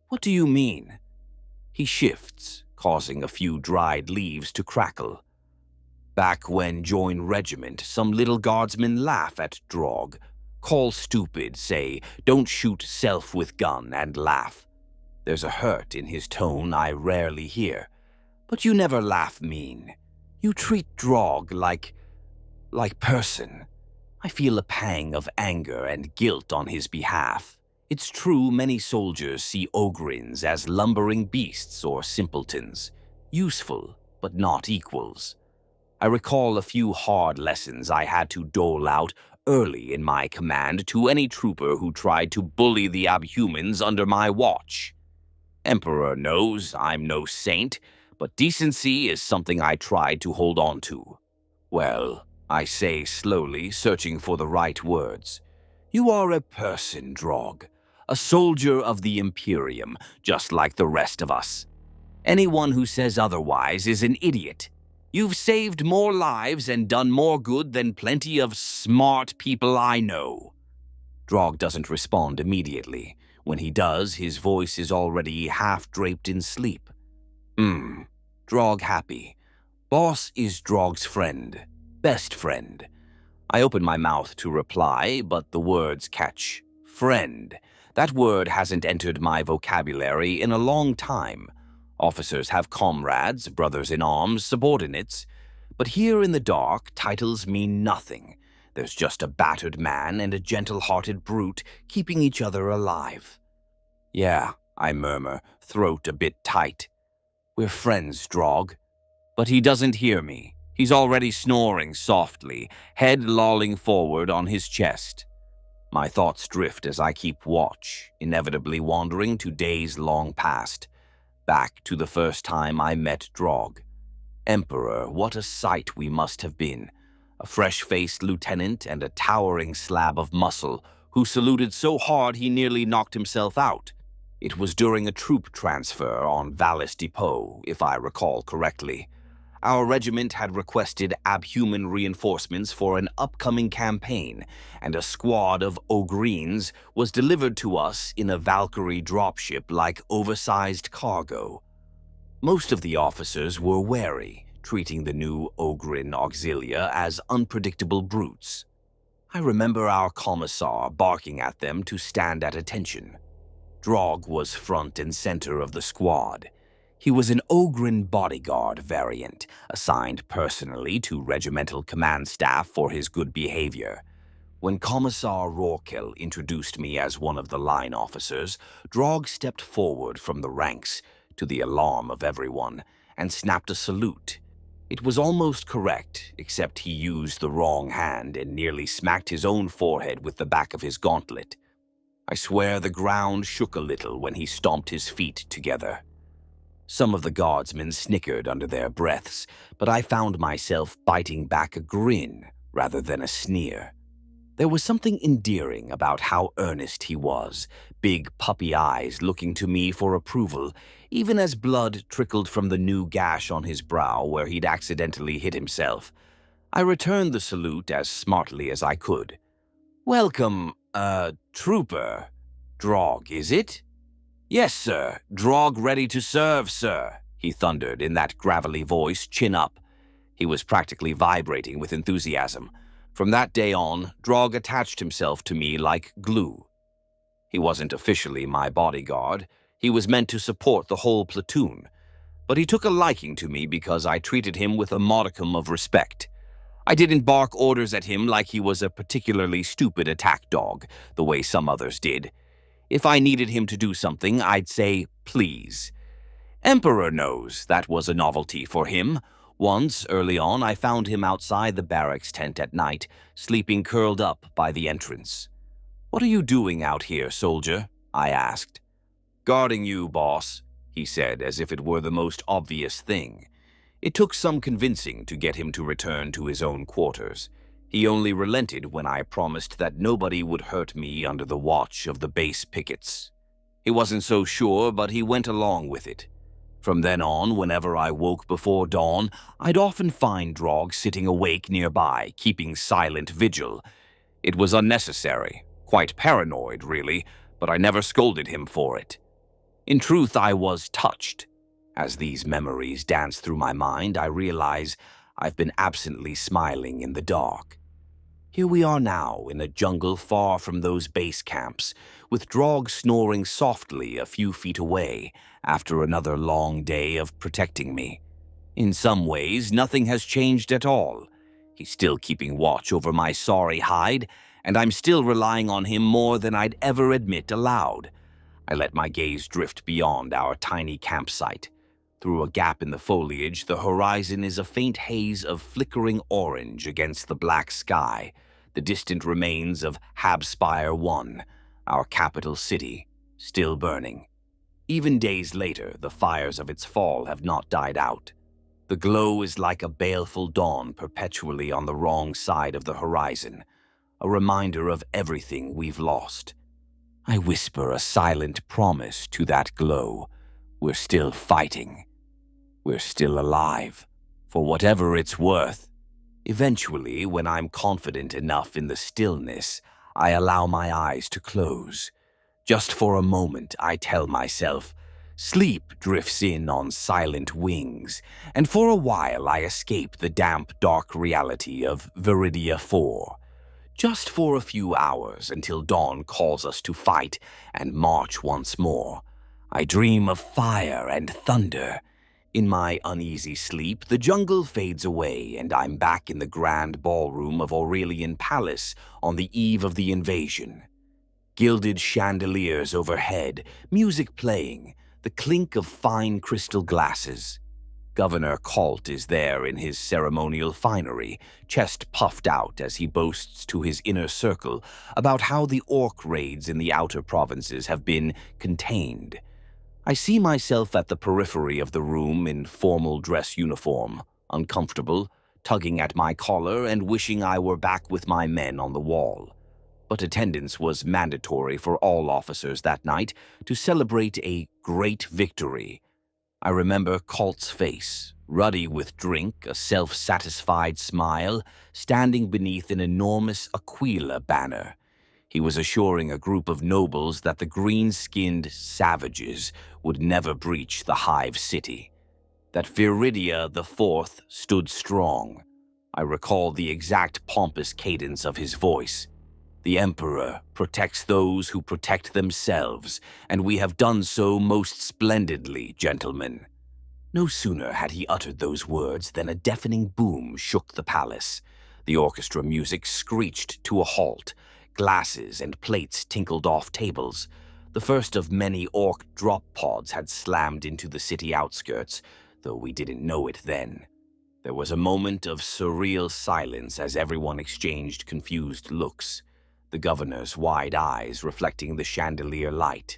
What do you mean? He shifts, causing a few dried leaves to crackle. Back when join regiment, some little guardsmen laugh at Drog. Call stupid, say, don't shoot self with gun, and laugh. There's a hurt in his tone I rarely hear. But you never laugh mean. You treat Drog like person. I feel a pang of anger and guilt on his behalf. It's true many soldiers see Ogrins as lumbering beasts or simpletons, useful but not equals. I recall a few hard lessons I had to dole out early in my command to any trooper who tried to bully the abhumans under my watch. Emperor knows I'm no saint, but decency is something I tried to hold on to. Well, I say slowly, searching for the right words. You are a person, Drog. A soldier of the Imperium, just like the rest of us. Anyone who says otherwise is an idiot. You've saved more lives and done more good than plenty of smart people I know. Drog doesn't respond immediately. When he does, his voice is already half draped in sleep. Drog happy. Boss is Drog's friend. Best friend. I open my mouth to reply, but the words catch. Friend. That word hasn't entered my vocabulary in a long time. Officers have comrades, brothers-in-arms, subordinates. But here in the dark, titles mean nothing. There's just a battered man and a gentle-hearted brute keeping each other alive. Yeah, I murmur, throat a bit tight. We're friends, Drog. But he doesn't hear me. He's already snoring softly, head lolling forward on his chest. My thoughts drift as I keep watch, inevitably wandering to days long past. Back to the first time I met Drog. Emperor, what a sight we must have been. A fresh-faced lieutenant and a towering slab of muscle who saluted so hard he nearly knocked himself out. It was during a troop transfer on Vallis Depot, if I recall correctly. Our regiment had requested abhuman reinforcements for an upcoming campaign, and a squad of Ogrins was delivered to us in a Valkyrie dropship like oversized cargo. Most of the officers were wary, treating the new Ogrin auxilia as unpredictable brutes. I remember our commissar barking at them to stand at attention. Drog was front and center of the squad. He was an Ogrin bodyguard variant, assigned personally to regimental command staff for his good behavior. When Commissar Rorkel introduced me as one of the line officers, Drog stepped forward from the ranks, to the alarm of everyone, and snapped a salute. It was almost correct, except he used the wrong hand and nearly smacked his own forehead with the back of his gauntlet. I swear the ground shook a little when he stomped his feet together. Some of the guardsmen snickered under their breaths, but I found myself biting back a grin rather than a sneer. There was something endearing about how earnest he was, big puppy eyes looking to me for approval, even as blood trickled from the new gash on his brow where he'd accidentally hit himself. I returned the salute as smartly as I could. "Welcome, trooper. Drog, is it?" "Yes, sir. Drog ready to serve, sir," he thundered in that gravelly voice, chin up. He was practically vibrating with enthusiasm. From that day on, Drog attached himself to me like glue. He wasn't officially my bodyguard. He was meant to support the whole platoon. But he took a liking to me because I treated him with a modicum of respect. I didn't bark orders at him like he was a particularly stupid attack dog, the way some others did. If I needed him to do something, I'd say, please. Emperor knows that was a novelty for him. Once, early on, I found him outside the barracks tent at night, sleeping curled up by the entrance. "What are you doing out here, soldier?" I asked. "Guarding you, boss," he said, as if it were the most obvious thing. It took some convincing to get him to return to his own quarters. He only relented when I promised that nobody would hurt me under the watch of the base pickets. He wasn't so sure, but he went along with it. From then on, whenever I woke before dawn, I'd often find Drog sitting awake nearby, keeping silent vigil. It was unnecessary, quite paranoid, really, but I never scolded him for it. In truth, I was touched. As these memories dance through my mind, I realize I've been absently smiling in the dark. Here we are now, in a jungle far from those base camps, with Drog snoring softly a few feet away after another long day of protecting me. In some ways, nothing has changed at all. He's still keeping watch over my sorry hide, and I'm still relying on him more than I'd ever admit aloud. I let my gaze drift beyond our tiny campsite. Through a gap in the foliage, the horizon is a faint haze of flickering orange against the black sky, the distant remains of Habspire 1, our capital city, still burning. Even days later, the fires of its fall have not died out. The glow is like a baleful dawn perpetually on the wrong side of the horizon, a reminder of everything we've lost. I whisper a silent promise to that glow. We're still fighting. We're still alive, for whatever it's worth. Eventually, when I'm confident enough in the stillness, I allow my eyes to close. Just for a moment, I tell myself, sleep drifts in on silent wings, and for a while I escape the damp, dark reality of Viridia 4. Just for a few hours until dawn calls us to fight and march once more. I dream of fire and thunder. In my uneasy sleep, the jungle fades away and I'm back in the grand ballroom of Aurelian Palace on the eve of the invasion. Gilded chandeliers overhead, music playing, the clink of fine crystal glasses. Governor Colt is there in his ceremonial finery, chest puffed out as he boasts to his inner circle about how the Ork raids in the outer provinces have been contained. I see myself at the periphery of the room in formal dress uniform, uncomfortable, tugging at my collar and wishing I were back with my men on the wall. But attendance was mandatory for all officers that night to celebrate a great victory. I remember Colt's face, ruddy with drink, a self-satisfied smile, standing beneath an enormous Aquila banner. He was assuring a group of nobles that the green-skinned savages would never breach the hive city. That Viridia the Fourth stood strong. I recall the exact pompous cadence of his voice. The Emperor protects those who protect themselves, and we have done so most splendidly, gentlemen. No sooner had he uttered those words than a deafening boom shook the palace. The orchestra music screeched to a halt. Glasses and plates tinkled off tables. The first of many Ork drop pods had slammed into the city outskirts, though we didn't know it then. There was a moment of surreal silence as everyone exchanged confused looks, the governor's wide eyes reflecting the chandelier light.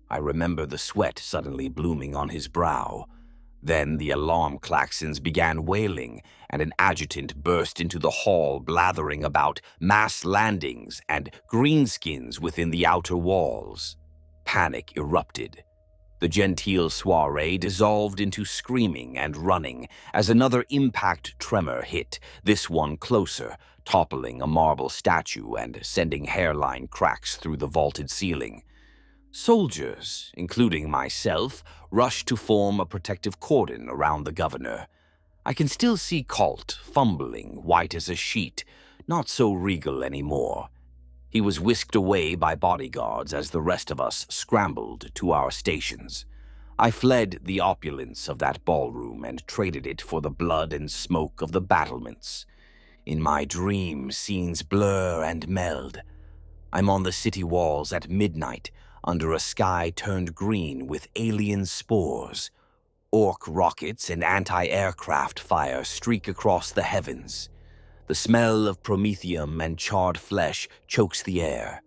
I remember the sweat suddenly blooming on his brow. Then the alarm klaxons began wailing, and an adjutant burst into the hall blathering about mass landings and greenskins within the outer walls. Panic erupted. The genteel soiree dissolved into screaming and running as another impact tremor hit, this one closer, toppling a marble statue and sending hairline cracks through the vaulted ceiling. Soldiers, including myself, rushed to form a protective cordon around the governor. I can still see Colt fumbling, white as a sheet, not so regal anymore. He was whisked away by bodyguards as the rest of us scrambled to our stations. I fled the opulence of that ballroom and traded it for the blood and smoke of the battlements. In my dream, scenes blur and meld. I'm on the city walls at midnight, under a sky turned green with alien spores. Ork rockets and anti-aircraft fire streak across the heavens. The smell of promethium and charred flesh chokes the air.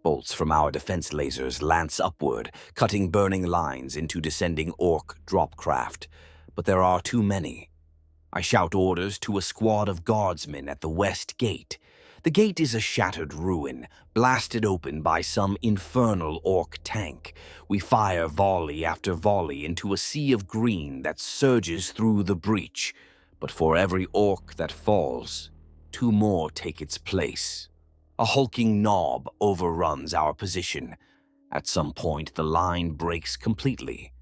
Bolts from our defense lasers lance upward, cutting burning lines into descending Ork dropcraft. But there are too many. I shout orders to a squad of guardsmen at the west gate. The gate is a shattered ruin, blasted open by some infernal Ork tank. We fire volley after volley into a sea of green that surges through the breach. But for every Ork that falls, 2 more take its place. A hulking knob overruns our position. At some point, the line breaks completely.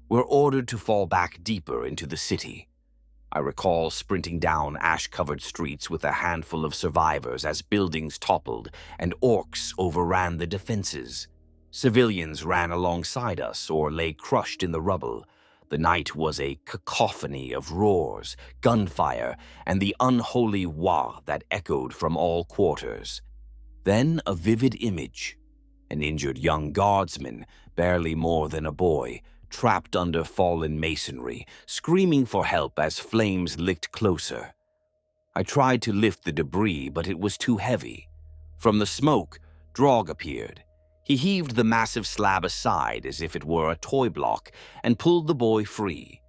We're ordered to fall back deeper into the city. I recall sprinting down ash-covered streets with a handful of survivors as buildings toppled and Orks overran the defenses. Civilians ran alongside us or lay crushed in the rubble. The night was a cacophony of roars, gunfire, and the unholy WAAAGH that echoed from all quarters. Then a vivid image. An injured young guardsman, barely more than a boy, trapped under fallen masonry, screaming for help as flames licked closer. I tried to lift the debris, but it was too heavy. From the smoke, Drog appeared. He heaved the massive slab aside as if it were a toy block and pulled the boy free,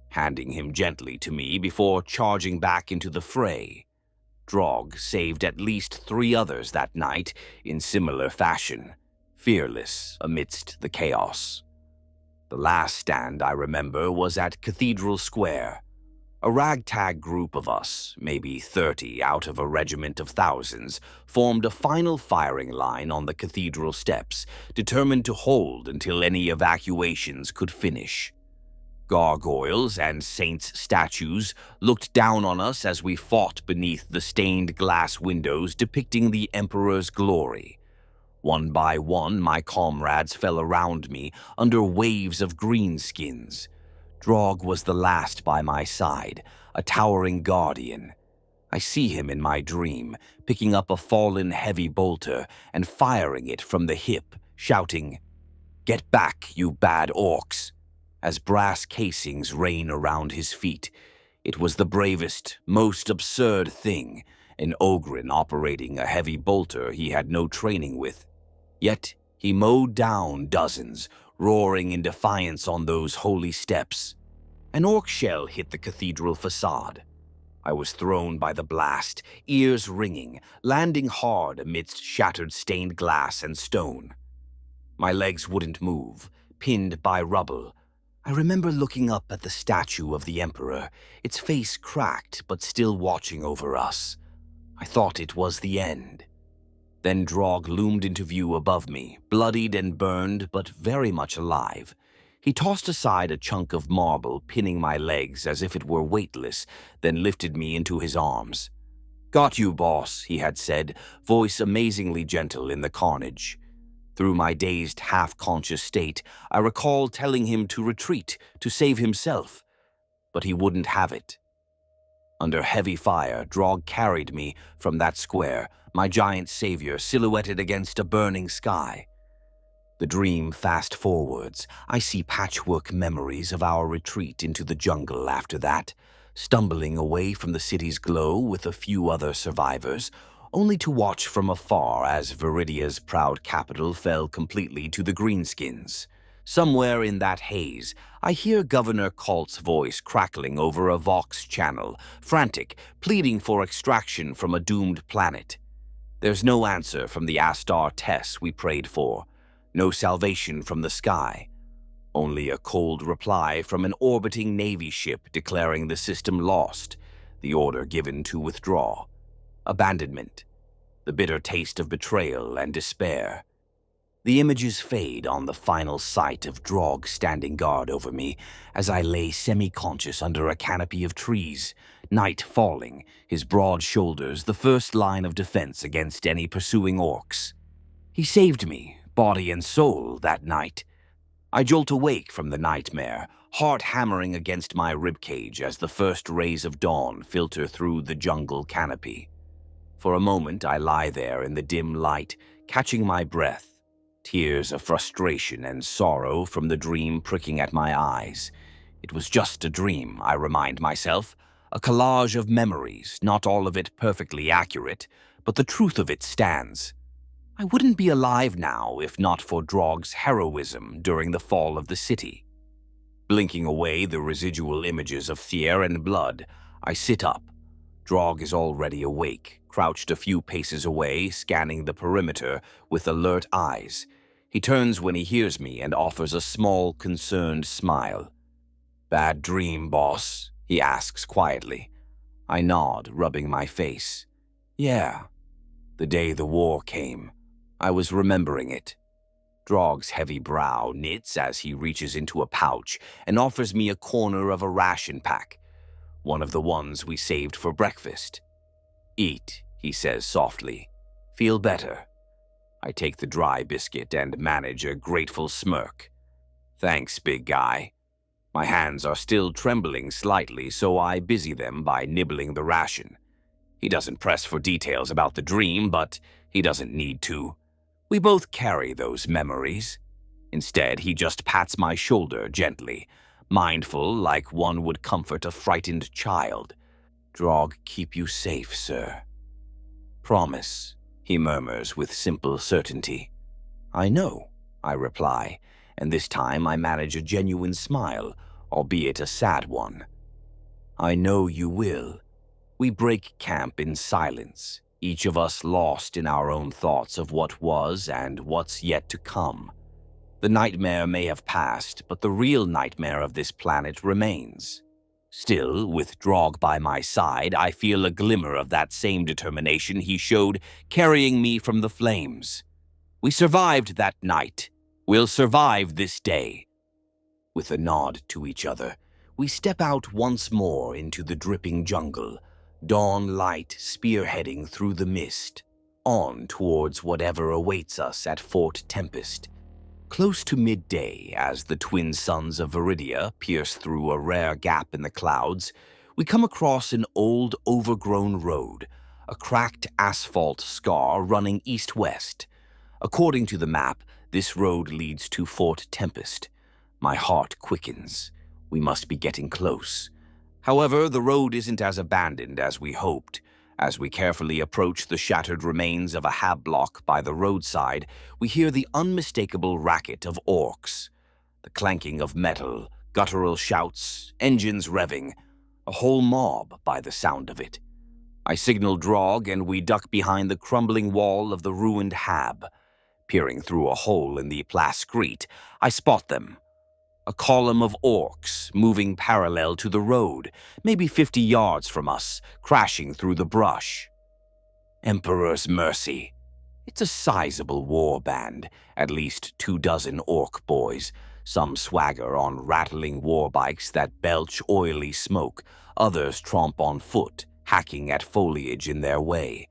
handing him gently to me before charging back into the fray. Drog saved at least 3 others that night in similar fashion, fearless amidst the chaos. The last stand I remember was at Cathedral Square. A ragtag group of us, maybe 30 out of a regiment of thousands, formed a final firing line on the cathedral steps, determined to hold until any evacuations could finish. Gargoyles and saints' statues looked down on us as we fought beneath the stained glass windows depicting the Emperor's glory. One by one, my comrades fell around me under waves of greenskins. Drog was the last by my side, a towering guardian. I see him in my dream, picking up a fallen heavy bolter and firing it from the hip, shouting, "Get back, you bad Orks!" as brass casings rain around his feet. It was the bravest, most absurd thing, an Ogryn operating a heavy bolter he had no training with. Yet he mowed down dozens, roaring in defiance on those holy steps. An Ork shell hit the cathedral facade. I was thrown by the blast, ears ringing, landing hard amidst shattered stained glass and stone. My legs wouldn't move, pinned by rubble. I remember looking up at the statue of the Emperor, its face cracked but still watching over us. I thought it was the end. Then Drog loomed into view above me, bloodied and burned, but very much alive. He tossed aside a chunk of marble, pinning my legs as if it were weightless, then lifted me into his arms. "Got you, boss," he had said, voice amazingly gentle in the carnage. Through my dazed, half-conscious state, I recall telling him to retreat, to save himself. But he wouldn't have it. Under heavy fire, Drog carried me from that square, my giant savior silhouetted against a burning sky. The dream fast forwards. I see patchwork memories of our retreat into the jungle after that. stumbling away from the city's glow with a few other survivors, only to watch from afar as Viridia's proud capital fell completely to the greenskins. Somewhere in that haze, I hear Governor Kalt's voice crackling over a Vox channel, frantic, pleading for extraction from a doomed planet. There's no answer from the Astar Tess we prayed for, no salvation from the sky. Only a cold reply from an orbiting Navy ship declaring the system lost, the order given to withdraw. Abandonment, the bitter taste of betrayal and despair. The images fade on the final sight of Draug standing guard over me as I lay semi-conscious under a canopy of trees, night falling, his broad shoulders the first line of defense against any pursuing orcs. He saved me, body and soul, that night. I jolt awake from the nightmare, heart hammering against my ribcage as the first rays of dawn filter through the jungle canopy. For a moment I lie there in the dim light, catching my breath, tears of frustration and sorrow from the dream pricking at my eyes. It was just a dream, I remind myself, a collage of memories, not all of it perfectly accurate, but the truth of it stands. I wouldn't be alive now if not for Draug's heroism during the fall of the city. Blinking away the residual images of fear and blood, I sit up. Draug is already awake, crouched a few paces away, scanning the perimeter with alert eyes. He turns when he hears me and offers a small, concerned smile. "Bad dream, boss?" he asks quietly. I nod, rubbing my face. "Yeah. The day the war came. I was remembering it." Draug's heavy brow knits as he reaches into a pouch and offers me a corner of a ration pack, one of the ones we saved for breakfast. "Eat," he says softly. "Feel better." I take the dry biscuit and manage a grateful smirk. "Thanks, big guy." My hands are still trembling slightly, so I busy them by nibbling the ration. He doesn't press for details about the dream, but he doesn't need to. We both carry those memories. Instead, he just pats my shoulder gently, mindful like one would comfort a frightened child. "Draug keep you safe, sir." "Promise," he murmurs with simple certainty. "I know," I reply, and this time I manage a genuine smile, albeit a sad one. "I know you will." We break camp in silence, each of us lost in our own thoughts of what was and what's yet to come. The nightmare may have passed, but the real nightmare of this planet remains. Still, with Draug by my side, I feel a glimmer of that same determination he showed carrying me from the flames. We survived that night. We'll survive this day. With a nod to each other, we step out once more into the dripping jungle, dawn light spearheading through the mist, on towards whatever awaits us at Fort Tempest. Close to midday, as the twin suns of Viridia pierce through a rare gap in the clouds, we come across an old, overgrown road, a cracked asphalt scar running east-west. According to the map, this road leads to Fort Tempest. My heart quickens. We must be getting close. However, the road isn't as abandoned as we hoped. As we carefully approach the shattered remains of a hab block by the roadside, we hear the unmistakable racket of orcs. The clanking of metal, guttural shouts, engines revving. A whole mob by the sound of it. I signal Draug and we duck behind the crumbling wall of the ruined hab. Peering through a hole in the plascrete, I spot them. A column of orcs moving parallel to the road, maybe 50 yards from us, crashing through the brush. Emperor's mercy. It's a sizable war band, at least 24 Ork boys, some swagger on rattling warbikes that belch oily smoke, others tromp on foot, hacking at foliage in their way.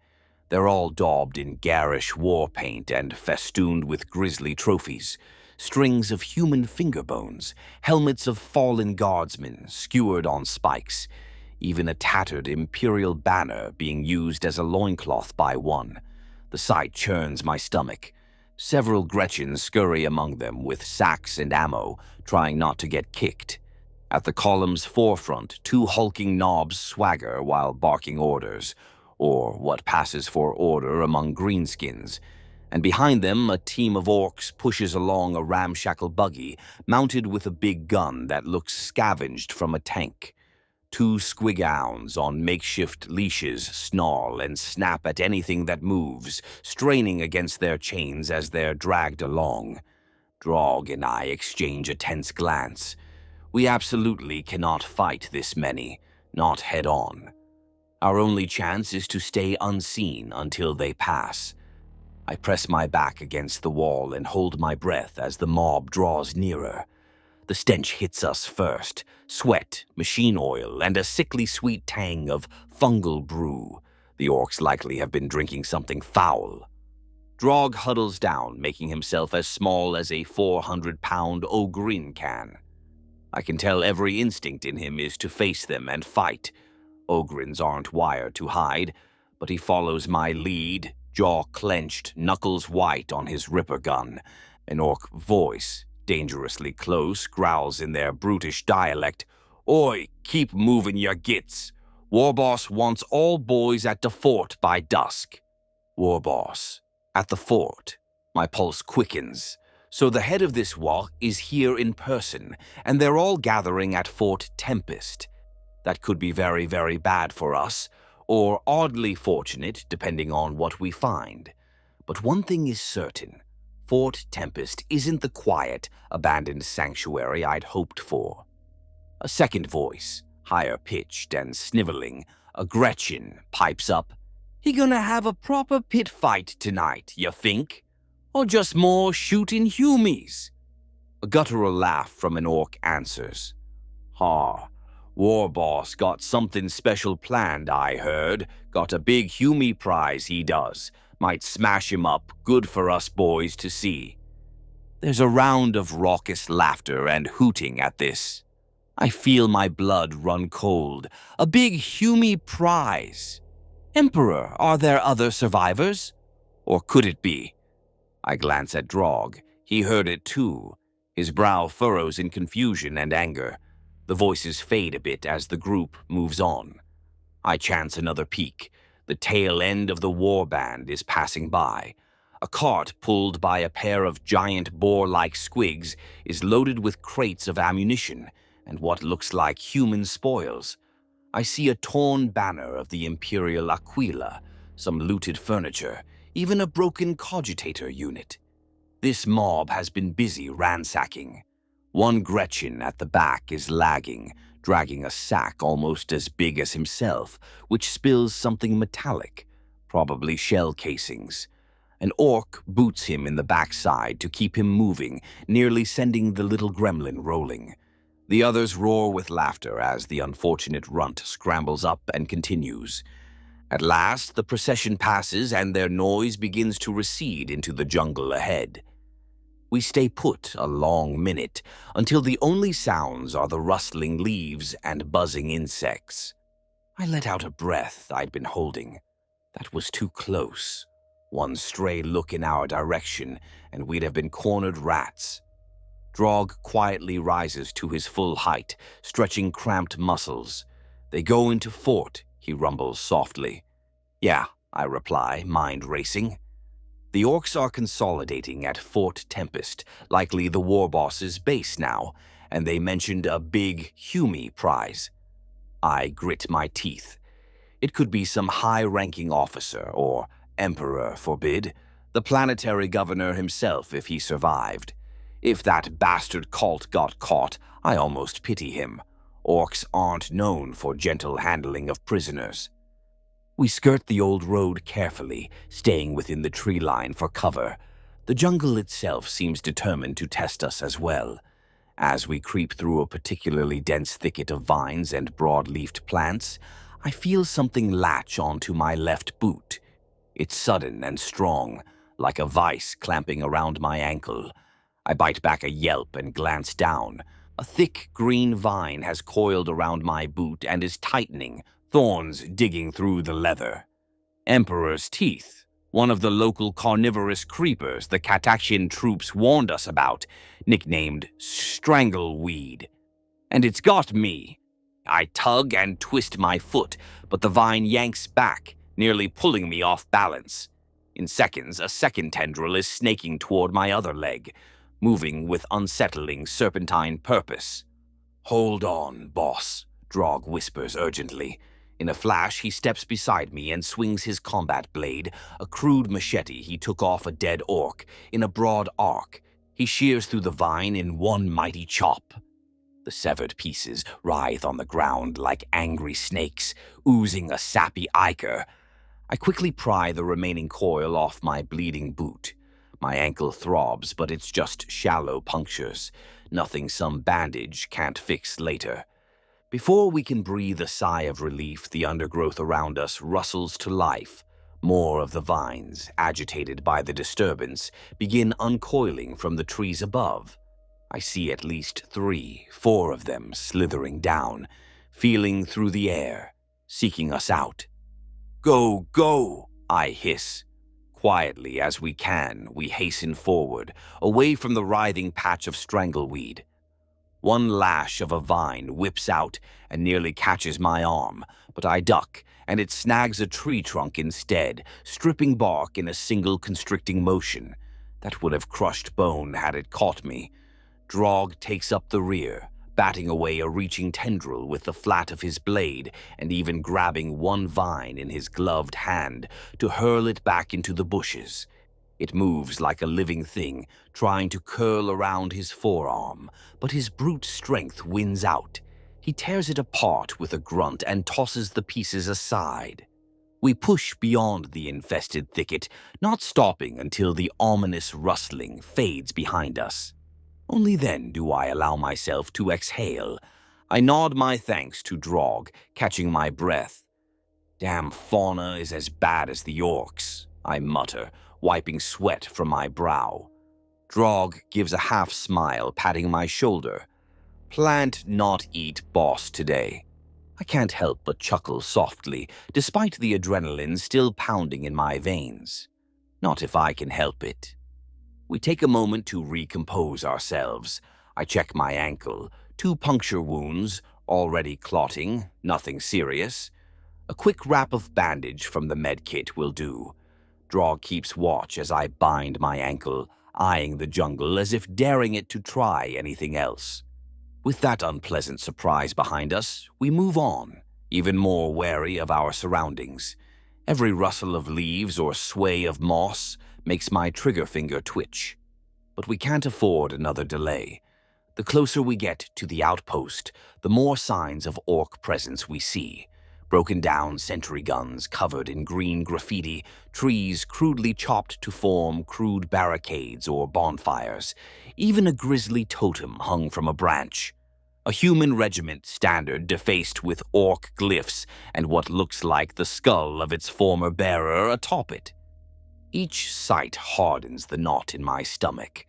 They're all daubed in garish war paint and festooned with grisly trophies. Strings of human finger bones, helmets of fallen guardsmen skewered on spikes, even a tattered Imperial banner being used as a loincloth by one. The sight churns my stomach. Several Gretchins scurry among them with sacks and ammo, trying not to get kicked. At the column's forefront, two hulking knobs swagger while barking orders, or what passes for order among greenskins, and behind them a team of orcs pushes along a ramshackle buggy mounted with a big gun that looks scavenged from a tank. Two squighounds on makeshift leashes snarl and snap at anything that moves, straining against their chains as they're dragged along. Drog and I exchange a tense glance. We absolutely cannot fight this many, not head-on. Our only chance is to stay unseen until they pass. I press my back against the wall and hold my breath as the mob draws nearer. The stench hits us first, sweat, machine oil, and a sickly sweet tang of fungal brew. The orcs likely have been drinking something foul. Drog huddles down, making himself as small as a 400-pound ogrin can. I can tell every instinct in him is to face them and fight. Ogrins aren't wired to hide, but he follows my lead, jaw clenched, knuckles white on his ripper gun. An orc voice, dangerously close, growls in their brutish dialect, "Oi, keep moving your gits. Warboss wants all boys at the fort by dusk." Warboss. At the fort. My pulse quickens. So the head of this WAAAGH is here in person, and they're all gathering at Fort Tempest. That could be very, very bad for us, or oddly fortunate, depending on what we find. But one thing is certain. Fort Tempest isn't the quiet, abandoned sanctuary I'd hoped for. A second voice, higher pitched and sniveling, a Gretchin, pipes up. "He gonna have a proper pit fight tonight, you think? Or just more shooting humies?" A guttural laugh from an orc answers. "Ha, Warboss got something special planned, I heard. Got a big humie prize, he does. Might smash him up, good for us boys to see." There's a round of raucous laughter and hooting at this. I feel my blood run cold. A big humie prize. Emperor, are there other survivors? Or could it be? I glance at Drog. He heard it too. His brow furrows in confusion and anger. The voices fade a bit as the group moves on. I chance another peek. The tail end of the warband is passing by. A cart pulled by a pair of giant boar-like squigs is loaded with crates of ammunition and what looks like human spoils. I see a torn banner of the Imperial Aquila, some looted furniture, even a broken cogitator unit. This mob has been busy ransacking. One Gretchin at the back is lagging, dragging a sack almost as big as himself, which spills something metallic, probably shell casings. An orc boots him in the backside to keep him moving, nearly sending the little gremlin rolling. The others roar with laughter as the unfortunate runt scrambles up and continues. At last, the procession passes and their noise begins to recede into the jungle ahead. We stay put a long minute, until the only sounds are the rustling leaves and buzzing insects. I let out a breath I'd been holding. That was too close. One stray look in our direction, and we'd have been cornered rats. Drog quietly rises to his full height, stretching cramped muscles. "They go into fort," he rumbles softly. "Yeah," I reply, mind racing. The orcs are consolidating at Fort Tempest, likely the warboss's base now, and they mentioned a big humie prize. I grit my teeth. It could be some high-ranking officer, or emperor forbid, the planetary governor himself if he survived. If that bastard cult got caught, I almost pity him. Orcs aren't known for gentle handling of prisoners. We skirt the old road carefully, staying within the tree line for cover. The jungle itself seems determined to test us as well. As we creep through a particularly dense thicket of vines and broad-leafed plants, I feel something latch onto my left boot. It's sudden and strong, like a vice clamping around my ankle. I bite back a yelp and glance down. A thick green vine has coiled around my boot and is tightening, thorns digging through the leather. Emperor's teeth, one of the local carnivorous creepers the Katakshin troops warned us about, nicknamed strangleweed. And it's got me. I tug and twist my foot, but the vine yanks back, nearly pulling me off balance. In seconds, a second tendril is snaking toward my other leg, moving with unsettling serpentine purpose. "Hold on, boss," Drog whispers urgently. In a flash, he steps beside me and swings his combat blade, a crude machete he took off a dead orc, in a broad arc. He shears through the vine in one mighty chop. The severed pieces writhe on the ground like angry snakes, oozing a sappy ichor. I quickly pry the remaining coil off my bleeding boot. My ankle throbs, but it's just shallow punctures, nothing some bandage can't fix later. Before we can breathe a sigh of relief, the undergrowth around us rustles to life. More of the vines, agitated by the disturbance, begin uncoiling from the trees above. I see at least 3, 4 of them slithering down, feeling through the air, seeking us out. "Go, go!" I hiss. Quietly as we can, we hasten forward, away from the writhing patch of strangleweed. One lash of a vine whips out and nearly catches my arm, but I duck, and it snags a tree trunk instead, stripping bark in a single constricting motion. That would have crushed bone had it caught me. Drog takes up the rear, batting away a reaching tendril with the flat of his blade and even grabbing one vine in his gloved hand to hurl it back into the bushes. It moves like a living thing, trying to curl around his forearm, but his brute strength wins out. He tears it apart with a grunt and tosses the pieces aside. We push beyond the infested thicket, not stopping until the ominous rustling fades behind us. Only then do I allow myself to exhale. I nod my thanks to Drog, catching my breath. "Damn fauna is as bad as the Orks," I mutter, wiping sweat from my brow. Drog gives a half smile, patting my shoulder. "Plant, not eat, boss today." I can't help but chuckle softly, despite the adrenaline still pounding in my veins. Not if I can help it. We take a moment to recompose ourselves. I check my ankle. 2 puncture wounds, already clotting, nothing serious. A quick wrap of bandage from the medkit will do. Drog keeps watch as I bind my ankle, eyeing the jungle as if daring it to try anything else. With that unpleasant surprise behind us, we move on, even more wary of our surroundings. Every rustle of leaves or sway of moss makes my trigger finger twitch. But we can't afford another delay. The closer we get to the outpost, the more signs of orc presence we see. Broken down sentry guns covered in green graffiti, trees crudely chopped to form crude barricades or bonfires, even a grisly totem hung from a branch. A human regiment standard defaced with orc glyphs and what looks like the skull of its former bearer atop it. Each sight hardens the knot in my stomach.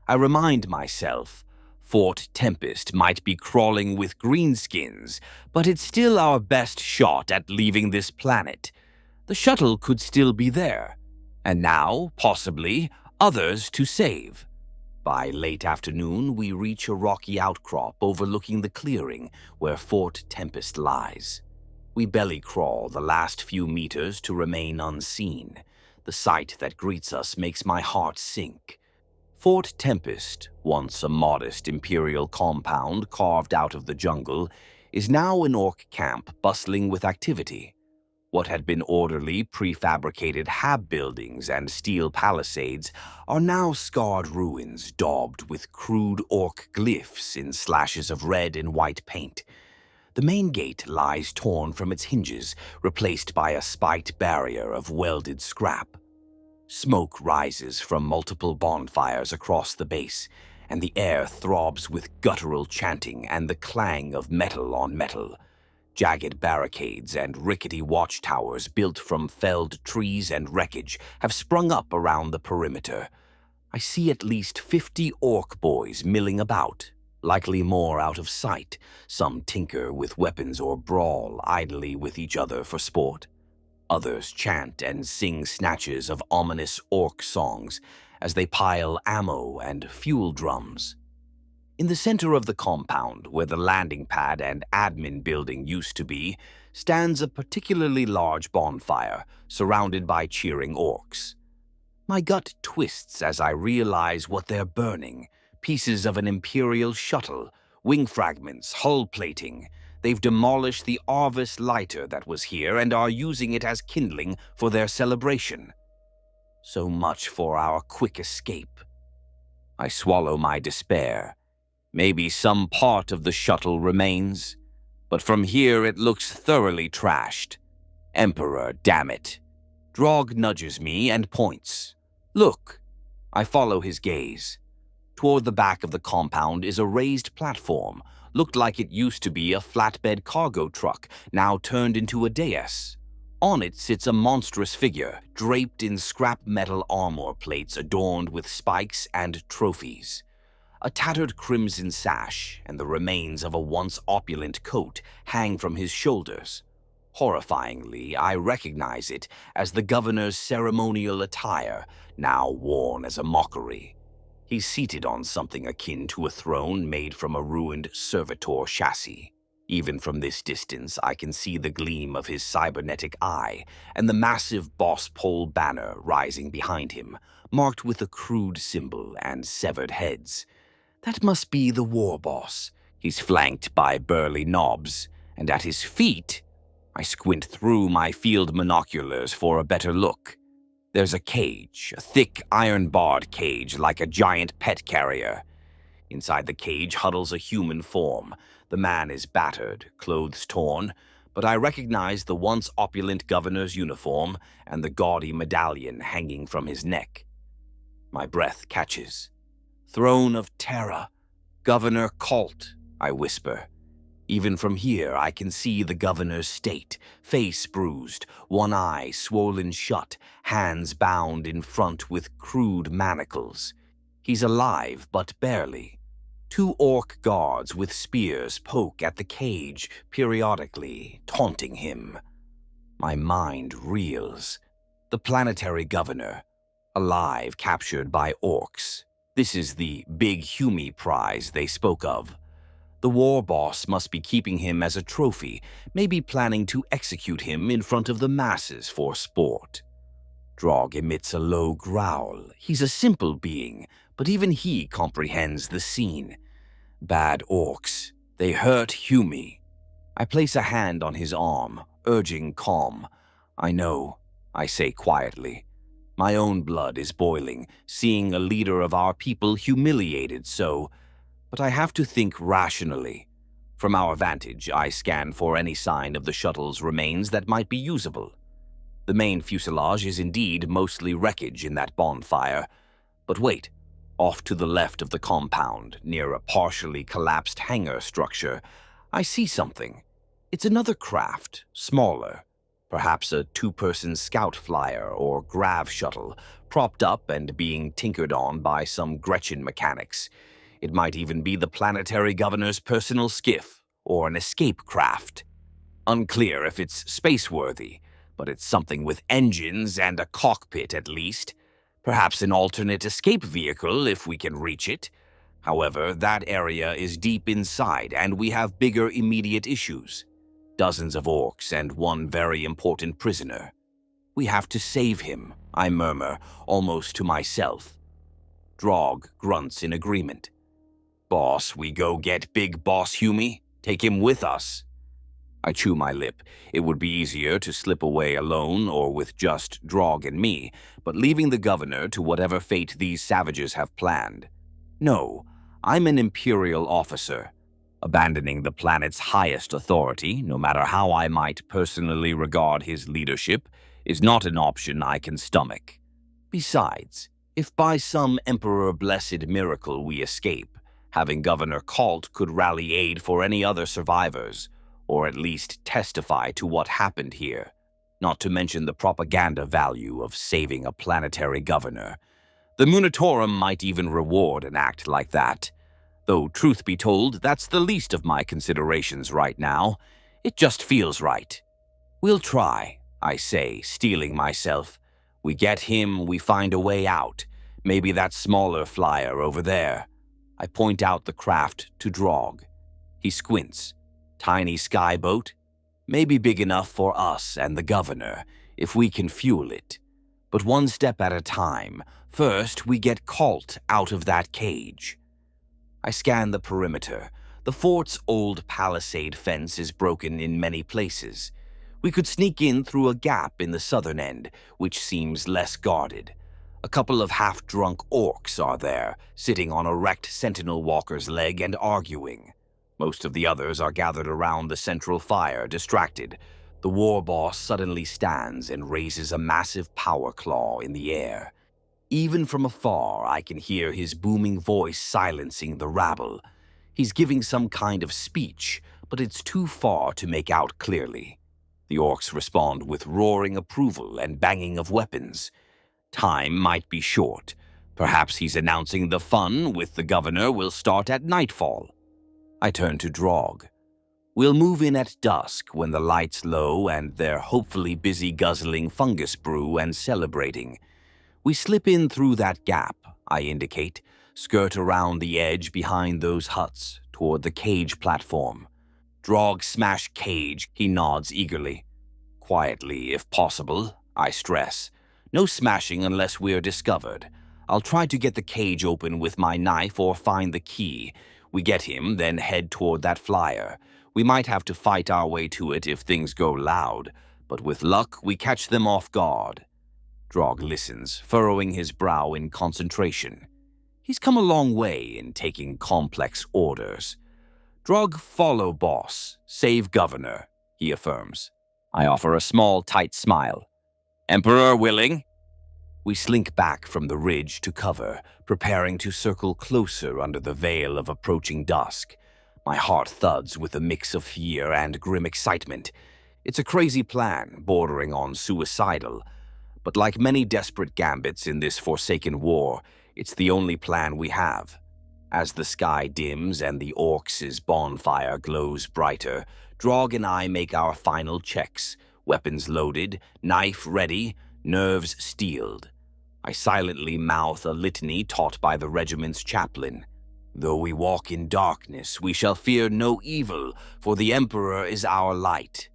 I remind myself, Fort Tempest might be crawling with greenskins, but it's still our best shot at leaving this planet. The shuttle could still be there, and now, possibly, others to save. By late afternoon, we reach a rocky outcrop overlooking the clearing where Fort Tempest lies. We belly crawl the last few meters to remain unseen. The sight that greets us makes my heart sink. Fort Tempest, once a modest Imperial compound carved out of the jungle, is now an orc camp bustling with activity. What had been orderly, prefabricated hab buildings and steel palisades are now scarred ruins daubed with crude orc glyphs in slashes of red and white paint. The main gate lies torn from its hinges, replaced by a spiked barrier of welded scrap. Smoke rises from multiple bonfires across the base, and the air throbs with guttural chanting and the clang of metal on metal. Jagged barricades and rickety watchtowers built from felled trees and wreckage have sprung up around the perimeter. I see at least 50 Ork boys milling about, likely more out of sight. Some tinker with weapons or brawl idly with each other for sport. Others chant and sing snatches of ominous orc songs as they pile ammo and fuel drums. In the center of the compound, where the landing pad and admin building used to be, stands a particularly large bonfire, surrounded by cheering orcs. My gut twists as I realize what they're burning. Pieces of an Imperial shuttle, wing fragments, hull plating. They've demolished the Arvis lighter that was here and are using it as kindling for their celebration. So much for our quick escape. I swallow my despair. Maybe some part of the shuttle remains, but from here it looks thoroughly trashed. Emperor, damn it. Drog nudges me and points. Look. I follow his gaze. Toward the back of the compound is a raised platform. Looked like it used to be a flatbed cargo truck, now turned into a dais. On it sits a monstrous figure, draped in scrap metal armor plates adorned with spikes and trophies. A tattered crimson sash and the remains of a once opulent coat hang from his shoulders. Horrifyingly, I recognize it as the governor's ceremonial attire, now worn as a mockery. He's seated on something akin to a throne made from a ruined servitor chassis. Even from this distance, I can see the gleam of his cybernetic eye and the massive boss pole banner rising behind him, marked with a crude symbol and severed heads. That must be the war boss. He's flanked by burly Nobz, and at his feet, I squint through my field monoculars for a better look. There's a cage, a thick iron-barred cage like a giant pet carrier. Inside the cage huddles a human form. The man is battered, clothes torn, but I recognize the once opulent governor's uniform and the gaudy medallion hanging from his neck. My breath catches. Throne of Terra, Governor Colt, I whisper. Even from here, I can see the governor's state, face bruised, one eye swollen shut, hands bound in front with crude manacles. He's alive, but barely. 2 orc guards with spears poke at the cage periodically, taunting him. My mind reels. The planetary governor, alive, captured by orcs. This is the Big Humi prize they spoke of. The war boss must be keeping him as a trophy, maybe planning to execute him in front of the masses for sport. Drog emits a low growl. He's a simple being, but even he comprehends the scene. Bad orcs. They hurt Humi. I place a hand on his arm, urging calm. I know, I say quietly. My own blood is boiling, seeing a leader of our people humiliated so, but I have to think rationally. From our vantage, I scan for any sign of the shuttle's remains that might be usable. The main fuselage is indeed mostly wreckage in that bonfire. But wait, off to the left of the compound, near a partially collapsed hangar structure, I see something. It's another craft, smaller. Perhaps a 2-person scout flyer or grav shuttle, propped up and being tinkered on by some Gretchin mechanics. It might even be the planetary governor's personal skiff, or an escape craft. Unclear if it's space-worthy, but it's something with engines and a cockpit at least. Perhaps an alternate escape vehicle if we can reach it. However, that area is deep inside and we have bigger immediate issues. Dozens of orcs and 1 very important prisoner. We have to save him, I murmur, almost to myself. Drog grunts in agreement. Boss, we go get Big Boss Humi? Take him with us. I chew my lip. It would be easier to slip away alone or with just Drog and me, but leaving the governor to whatever fate these savages have planned. No, I'm an Imperial officer. Abandoning the planet's highest authority, no matter how I might personally regard his leadership, is not an option I can stomach. Besides, if by some Emperor-blessed miracle we escape, having Governor Colt could rally aid for any other survivors, or at least testify to what happened here, not to mention the propaganda value of saving a planetary governor. The Munitorum might even reward an act like that. Though, truth be told, that's the least of my considerations right now. It just feels right. We'll try, I say, steeling myself. We get him, we find a way out. Maybe that smaller flyer over there. I point out the craft to Drog. He squints. Tiny skyboat? Maybe big enough for us and the governor, if we can fuel it. But one step at a time. First, we get Colt out of that cage. I scan the perimeter. The fort's old palisade fence is broken in many places. We could sneak in through a gap in the southern end, which seems less guarded. A couple of half-drunk orcs are there, sitting on a wrecked sentinel walker's leg and arguing. Most of the others are gathered around the central fire, distracted. The war boss suddenly stands and raises a massive power claw in the air. Even from afar, I can hear his booming voice silencing the rabble. He's giving some kind of speech, but it's too far to make out clearly. The orcs respond with roaring approval and banging of weapons. Time might be short. Perhaps he's announcing the fun with the governor will start at nightfall. I turn to Drog. We'll move in at dusk when the light's low and they're hopefully busy guzzling fungus brew and celebrating. We slip in through that gap, I indicate, skirt around the edge behind those huts toward the cage platform. Drog smash cage, he nods eagerly. Quietly, if possible, I stress. No smashing unless we're discovered. I'll try to get the cage open with my knife or find the key. We get him, then head toward that flyer. We might have to fight our way to it if things go loud, but with luck, we catch them off guard. Drog listens, furrowing his brow in concentration. He's come a long way in taking complex orders. Drog follow boss, save governor, he affirms. I offer a small, tight smile. Emperor willing? We slink back from the ridge to cover, preparing to circle closer under the veil of approaching dusk. My heart thuds with a mix of fear and grim excitement. It's a crazy plan, bordering on suicidal. But like many desperate gambits in this forsaken war, it's the only plan we have. As the sky dims and the Orks' bonfire glows brighter, Drog and I make our final checks, weapons loaded, knife ready, nerves steeled. I silently mouth a litany taught by the regiment's chaplain. Though we walk in darkness, we shall fear no evil, for the Emperor is our light.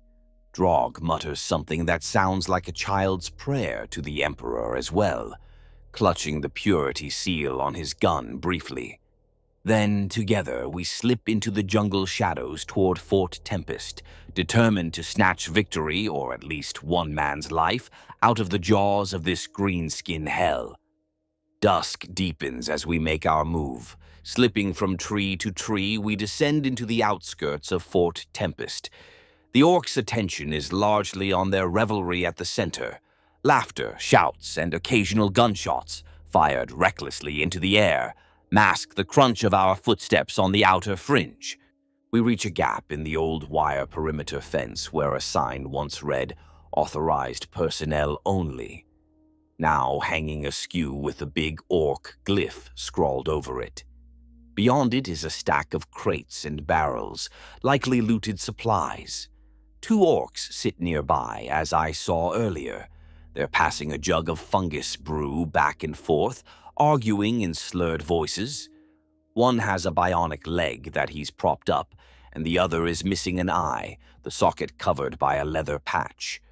Drog mutters something that sounds like a child's prayer to the Emperor as well, clutching the purity seal on his gun briefly. Then, together, we slip into the jungle shadows toward Fort Tempest, determined to snatch victory, or at least one man's life, out of the jaws of this greenskin hell. Dusk deepens as we make our move. Slipping from tree to tree, we descend into the outskirts of Fort Tempest. The Orks' attention is largely on their revelry at the center. Laughter, shouts, and occasional gunshots, fired recklessly into the air, mask the crunch of our footsteps on the outer fringe. We reach a gap in the old wire perimeter fence where a sign once read, "Authorized personnel only," now hanging askew with a big orc glyph scrawled over it. Beyond it is a stack of crates and barrels, likely looted supplies. 2 orcs sit nearby, as I saw earlier. They're passing a jug of fungus brew back and forth, arguing in slurred voices. One has a bionic leg that he's propped up, and the other is missing an eye, the socket covered by a leather patch.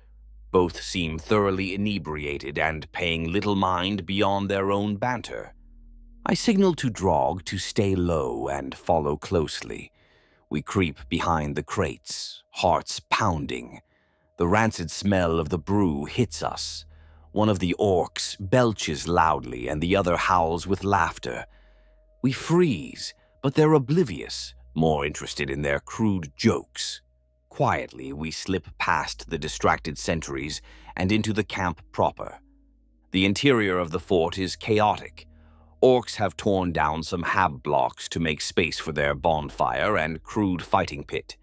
Both seem thoroughly inebriated and paying little mind beyond their own banter. I signal to Drog to stay low and follow closely. We creep behind the crates, hearts pounding. The rancid smell of the brew hits us. One of the orcs belches loudly and the other howls with laughter. We freeze, but they're oblivious, more interested in their crude jokes. Quietly, we slip past the distracted sentries and into the camp proper. The interior of the fort is chaotic. Orks have torn down some hab blocks to make space for their bonfire and crude fighting pit.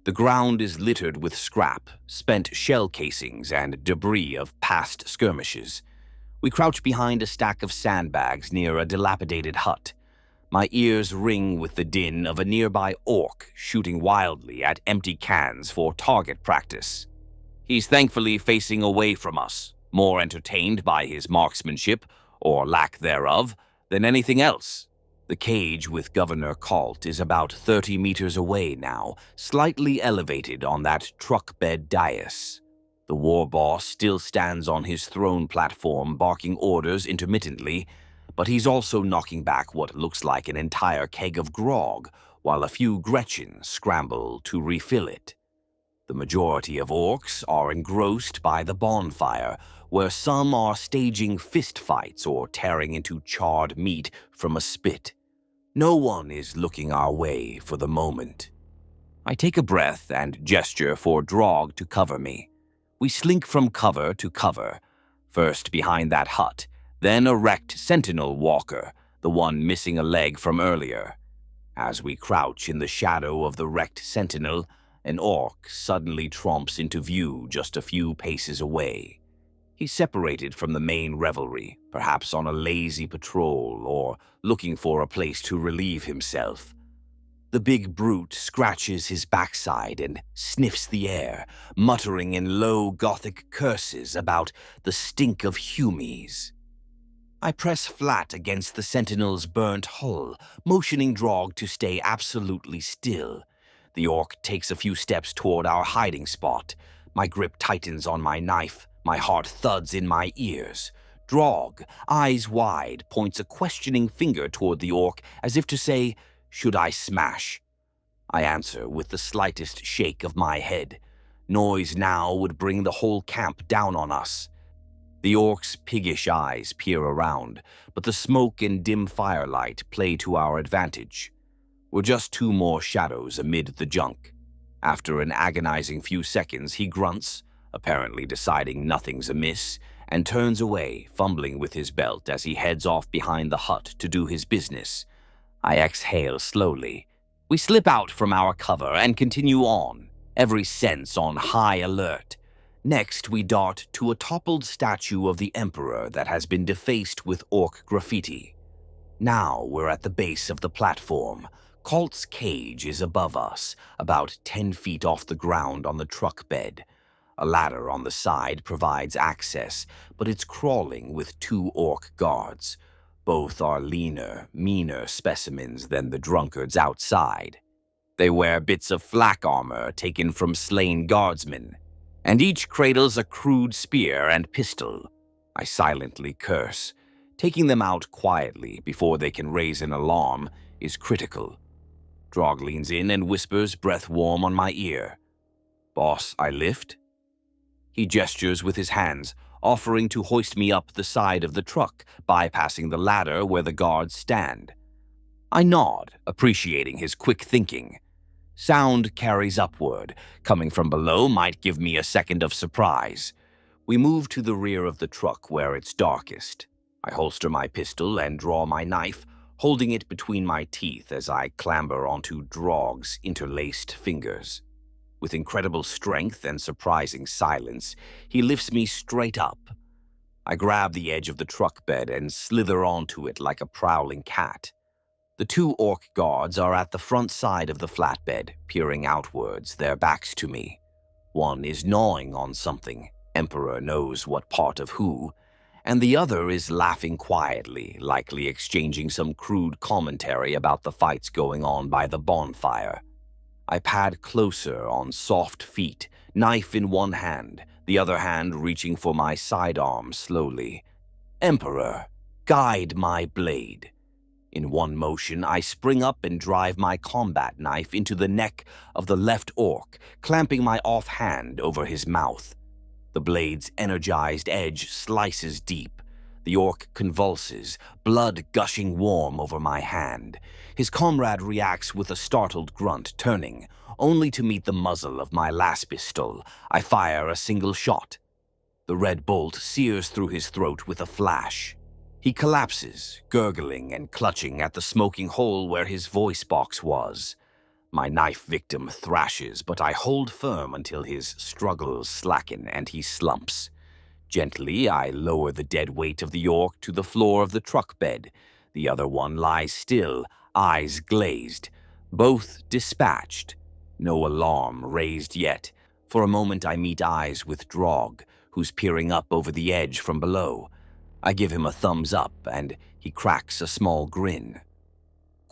The ground is littered with scrap, spent shell casings, and debris of past skirmishes. We crouch behind a stack of sandbags near a dilapidated hut. My ears ring with the din of a nearby orc shooting wildly at empty cans for target practice. He's thankfully facing away from us, more entertained by his marksmanship, or lack thereof, than anything else. The cage with Governor Colt is about 30 meters away now, slightly elevated on that truck bed dais. The war boss still stands on his throne platform barking orders intermittently, but he's also knocking back what looks like an entire keg of grog, while a few Gretchins scramble to refill it. The majority of orcs are engrossed by the bonfire, where some are staging fistfights or tearing into charred meat from a spit. No one is looking our way for the moment. I take a breath and gesture for Drog to cover me. We slink from cover to cover, first behind that hut, then a wrecked sentinel walker, the one missing a leg from earlier. As we crouch in the shadow of the wrecked sentinel, an orc suddenly tromps into view just a few paces away. He's separated from the main revelry, perhaps on a lazy patrol or looking for a place to relieve himself. The big brute scratches his backside and sniffs the air, muttering in low Gothic curses about the stink of humies. I press flat against the sentinel's burnt hull, motioning Drog to stay absolutely still. The orc takes a few steps toward our hiding spot. My grip tightens on my knife. My heart thuds in my ears. Drog, eyes wide, points a questioning finger toward the orc as if to say, "Should I smash?" I answer with the slightest shake of my head. Noise now would bring the whole camp down on us. The orc's piggish eyes peer around, but the smoke and dim firelight play to our advantage. We're just two more shadows amid the junk. After an agonizing few seconds, he grunts, apparently deciding nothing's amiss, and turns away, fumbling with his belt as he heads off behind the hut to do his business. I exhale slowly. We slip out from our cover and continue on, every sense on high alert. Next, we dart to a toppled statue of the Emperor that has been defaced with orc graffiti. Now we're at the base of the platform. Colt's cage is above us, about 10 feet off the ground on the truck bed. A ladder on the side provides access, but it's crawling with 2 orc guards. Both are leaner, meaner specimens than the drunkards outside. They wear bits of flak armor taken from slain guardsmen, and each cradles a crude spear and pistol. I silently curse. Taking them out quietly before they can raise an alarm is critical. Drog leans in and whispers, breath warm on my ear. "Boss, I lift?" He gestures with his hands, offering to hoist me up the side of the truck, bypassing the ladder where the guards stand. I nod, appreciating his quick thinking. Sound carries upward. Coming from below might give me a second of surprise. We move to the rear of the truck where it's darkest. I holster my pistol and draw my knife, holding it between my teeth as I clamber onto Drog's interlaced fingers. With incredible strength and surprising silence, he lifts me straight up. I grab the edge of the truck bed and slither onto it like a prowling cat. The 2 orc guards are at the front side of the flatbed, peering outwards, their backs to me. One is gnawing on something, Emperor knows what part of who, and the other is laughing quietly, likely exchanging some crude commentary about the fights going on by the bonfire. I pad closer on soft feet, knife in one hand, the other hand reaching for my sidearm slowly. "Emperor, guide my blade." In one motion, I spring up and drive my combat knife into the neck of the left orc, clamping my offhand over his mouth. The blade's energized edge slices deep. The orc convulses, blood gushing warm over my hand. His comrade reacts with a startled grunt, turning, only to meet the muzzle of my laspistol. I fire a single shot. The red bolt sears through his throat with a flash. He collapses, gurgling and clutching at the smoking hole where his voice box was. My knife victim thrashes, but I hold firm until his struggles slacken and he slumps. Gently, I lower the dead weight of the orc to the floor of the truck bed. The other one lies still, eyes glazed. Both dispatched. No alarm raised yet. For a moment I meet eyes with Drog, who's peering up over the edge from below. I give him a thumbs up, and he cracks a small grin.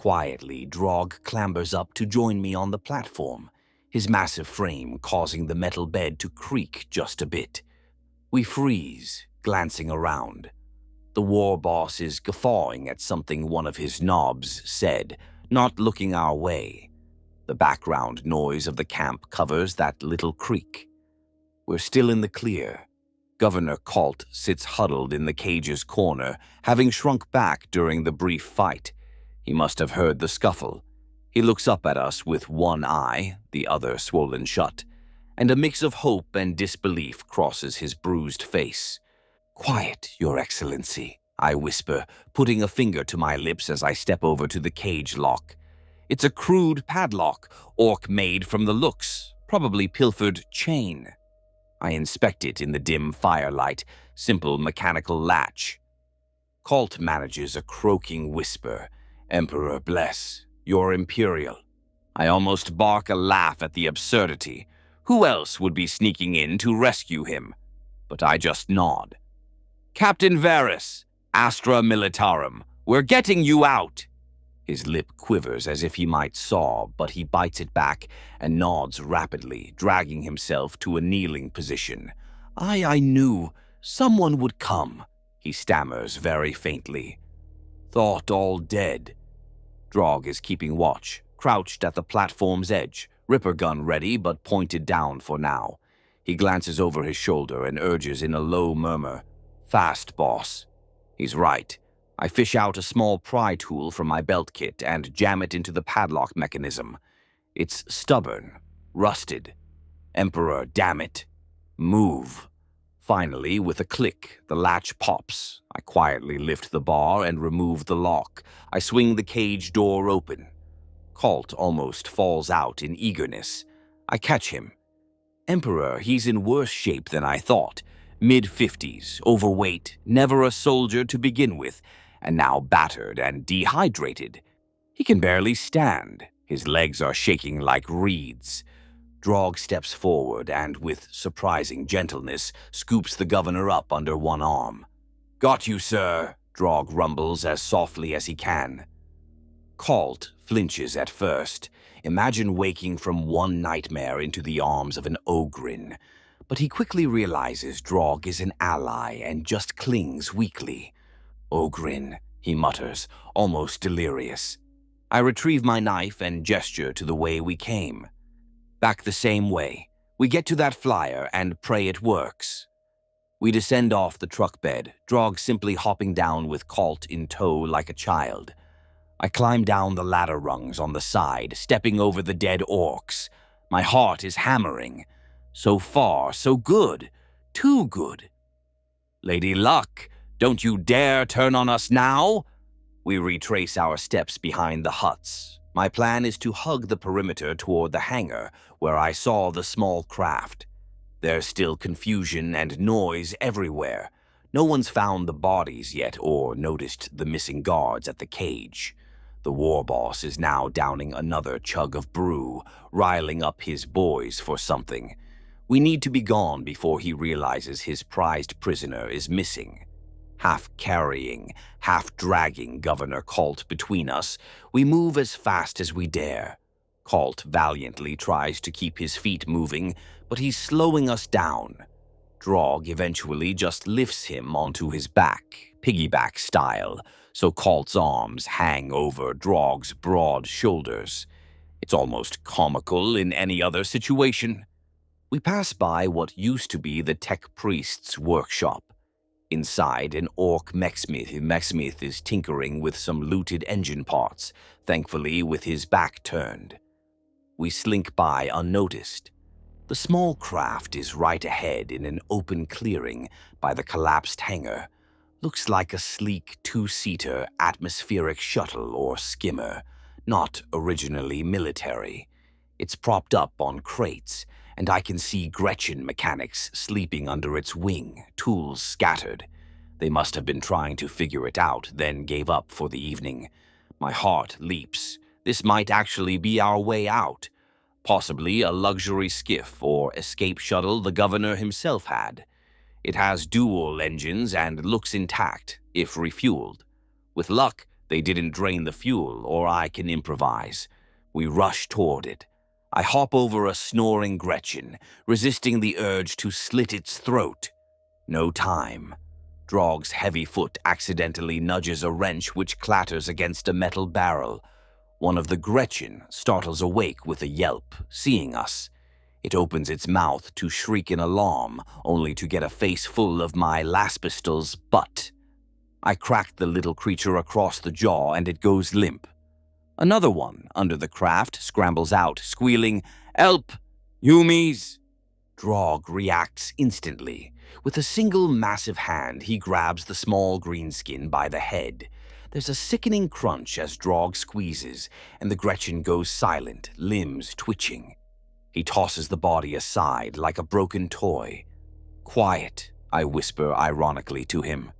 Quietly, Drog clambers up to join me on the platform, his massive frame causing the metal bed to creak just a bit. We freeze, glancing around. The war boss is guffawing at something one of his knobs said, not looking our way. The background noise of the camp covers that little creak. We're still in the clear. Governor Colt sits huddled in the cage's corner, having shrunk back during the brief fight. He must have heard the scuffle. He looks up at us with one eye, the other swollen shut, and a mix of hope and disbelief crosses his bruised face. "Quiet, Your Excellency," I whisper, putting a finger to my lips as I step over to the cage lock. It's a crude padlock, Ork made from the looks, probably pilfered chain. I inspect it in the dim firelight, simple mechanical latch. Colt manages a croaking whisper. "Emperor bless, you're Imperial." I almost bark a laugh at the absurdity. Who else would be sneaking in to rescue him? But I just nod. "Captain Varys, Astra Militarum, we're getting you out." His lip quivers as if he might sob, but he bites it back and nods rapidly, dragging himself to a kneeling position. I knew someone would come," he stammers very faintly. "Thought all dead." Drog is keeping watch, crouched at the platform's edge, ripper gun ready but pointed down for now. He glances over his shoulder and urges in a low murmur, "Fast, boss." He's right. I fish out a small pry tool from my belt kit and jam it into the padlock mechanism. It's stubborn, rusted. "Emperor, damn it. Move." Finally, with a click, the latch pops. I quietly lift the bar and remove the lock. I swing the cage door open. Colt almost falls out in eagerness. I catch him. "Emperor, he's in worse shape than I thought. Mid-50s, overweight, never a soldier to begin with, and now battered and dehydrated. He can barely stand. His legs are shaking like reeds." Drog steps forward and, with surprising gentleness, scoops the governor up under one arm. "Got you, sir," Drog rumbles as softly as he can. Colt flinches at first. Imagine waking from one nightmare into the arms of an ogrin. But he quickly realizes Drog is an ally and just clings weakly. "Ogrin," he mutters, almost delirious. I retrieve my knife and gesture to the way we came. Back the same way. We get to that flyer and pray it works. We descend off the truck bed, Drog simply hopping down with Colt in tow like a child. I climb down the ladder rungs on the side, stepping over the dead orcs. My heart is hammering. So far, so good. Too good. "Lady Luck, don't you dare turn on us now!" We retrace our steps behind the huts. My plan is to hug the perimeter toward the hangar, where I saw the small craft. There's still confusion and noise everywhere. No one's found the bodies yet or noticed the missing guards at the cage. The war boss is now downing another chug of brew, riling up his boys for something. We need to be gone before he realizes his prized prisoner is missing. Half carrying, half dragging Governor Colt between us, we move as fast as we dare. Colt valiantly tries to keep his feet moving, but he's slowing us down. Drog eventually just lifts him onto his back, piggyback style, so Colt's arms hang over Drog's broad shoulders. It's almost comical in any other situation. We pass by what used to be the tech priest's workshop. Inside, an orc mechsmith is tinkering with some looted engine parts, thankfully with his back turned. We slink by unnoticed. The small craft is right ahead in an open clearing by the collapsed hangar. Looks like a sleek two-seater atmospheric shuttle or skimmer, not originally military. It's propped up on crates, and I can see Gretchin mechanics sleeping under its wing, tools scattered. They must have been trying to figure it out, then gave up for the evening. My heart leaps. This might actually be our way out. Possibly a luxury skiff or escape shuttle the governor himself had. It has dual engines and looks intact, if refueled. With luck, They didn't drain the fuel, or I can improvise. We rush toward it. I hop over a snoring Gretchin, resisting the urge to slit its throat. No time. Drogg's heavy foot accidentally nudges a wrench which clatters against a metal barrel. One of the Gretchin startles awake with a yelp, seeing us. It opens its mouth to shriek in alarm, only to get a face full of my laspistol's butt. I crack the little creature across the jaw and it goes limp. Another one, under the craft, scrambles out, squealing, "Help! Yumis!" Drog reacts instantly. With a single massive hand, he grabs the small greenskin by the head. There's a sickening crunch as Drog squeezes, and the Gretchin goes silent, limbs twitching. He tosses the body aside like a broken toy. "Quiet," I whisper ironically to him.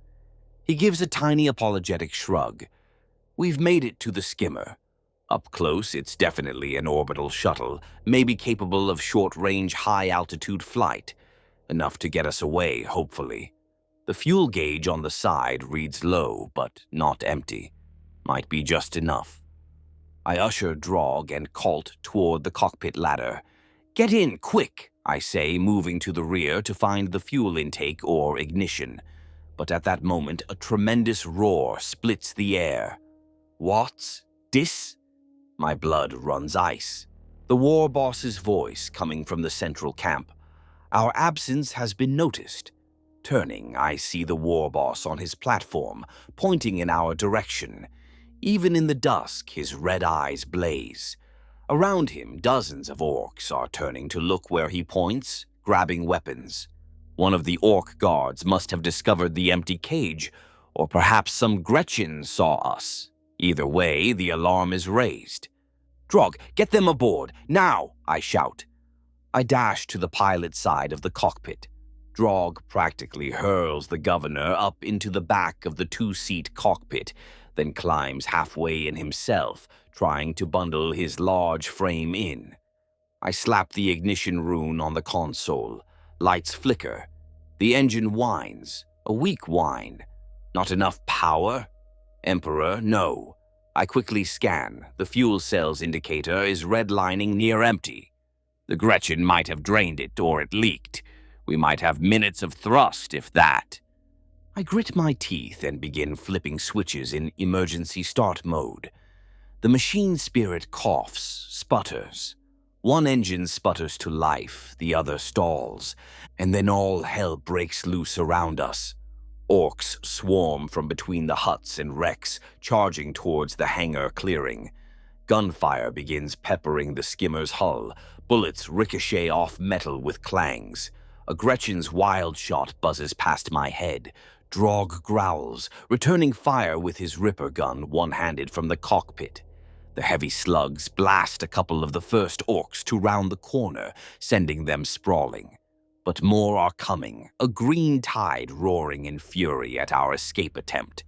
He gives a tiny apologetic shrug. We've made it to the skimmer. Up close, it's definitely an orbital shuttle, maybe capable of short-range, high-altitude flight. Enough to get us away, hopefully. The fuel gauge on the side reads low, but not empty. Might be just enough. I usher Drog and Colt toward the cockpit ladder. "Get in, quick," I say, moving to the rear to find the fuel intake or ignition. But at that moment, a tremendous roar splits the air. "What's this?" My blood runs ice. The war boss's voice coming from the central camp. "Our absence has been noticed." Turning, I see the war boss on his platform, pointing in our direction. Even in the dusk, his red eyes blaze. Around him, dozens of orcs are turning to look where he points, grabbing weapons. One of the Ork guards must have discovered the empty cage, or perhaps some Gretchin saw us. Either way, the alarm is raised. "Drog, get them aboard, now!" I shout. I dash to the pilot side of the cockpit. Drog practically hurls the governor up into the back of the two-seat cockpit, then climbs halfway in himself, trying to bundle his large frame in. I slap the ignition rune on the console. Lights flicker. The engine whines, a weak whine. Not enough power? Emperor, no. I quickly scan. The fuel cells indicator is redlining near empty. The Gretchin might have drained it, or it leaked. We might have minutes of thrust, if that. I grit my teeth and begin flipping switches in emergency start mode. The machine spirit coughs, sputters. One engine sputters to life, the other stalls, and then all hell breaks loose around us. Orks swarm from between the huts and wrecks, charging towards the hangar clearing. Gunfire begins peppering the skimmer's hull. Bullets ricochet off metal with clangs. A Gretchin's wild shot buzzes past my head. Drog growls, returning fire with his ripper gun one-handed from the cockpit. The heavy slugs blast a couple of the first orcs to round the corner, sending them sprawling. But more are coming, a green tide roaring in fury at our escape attempt.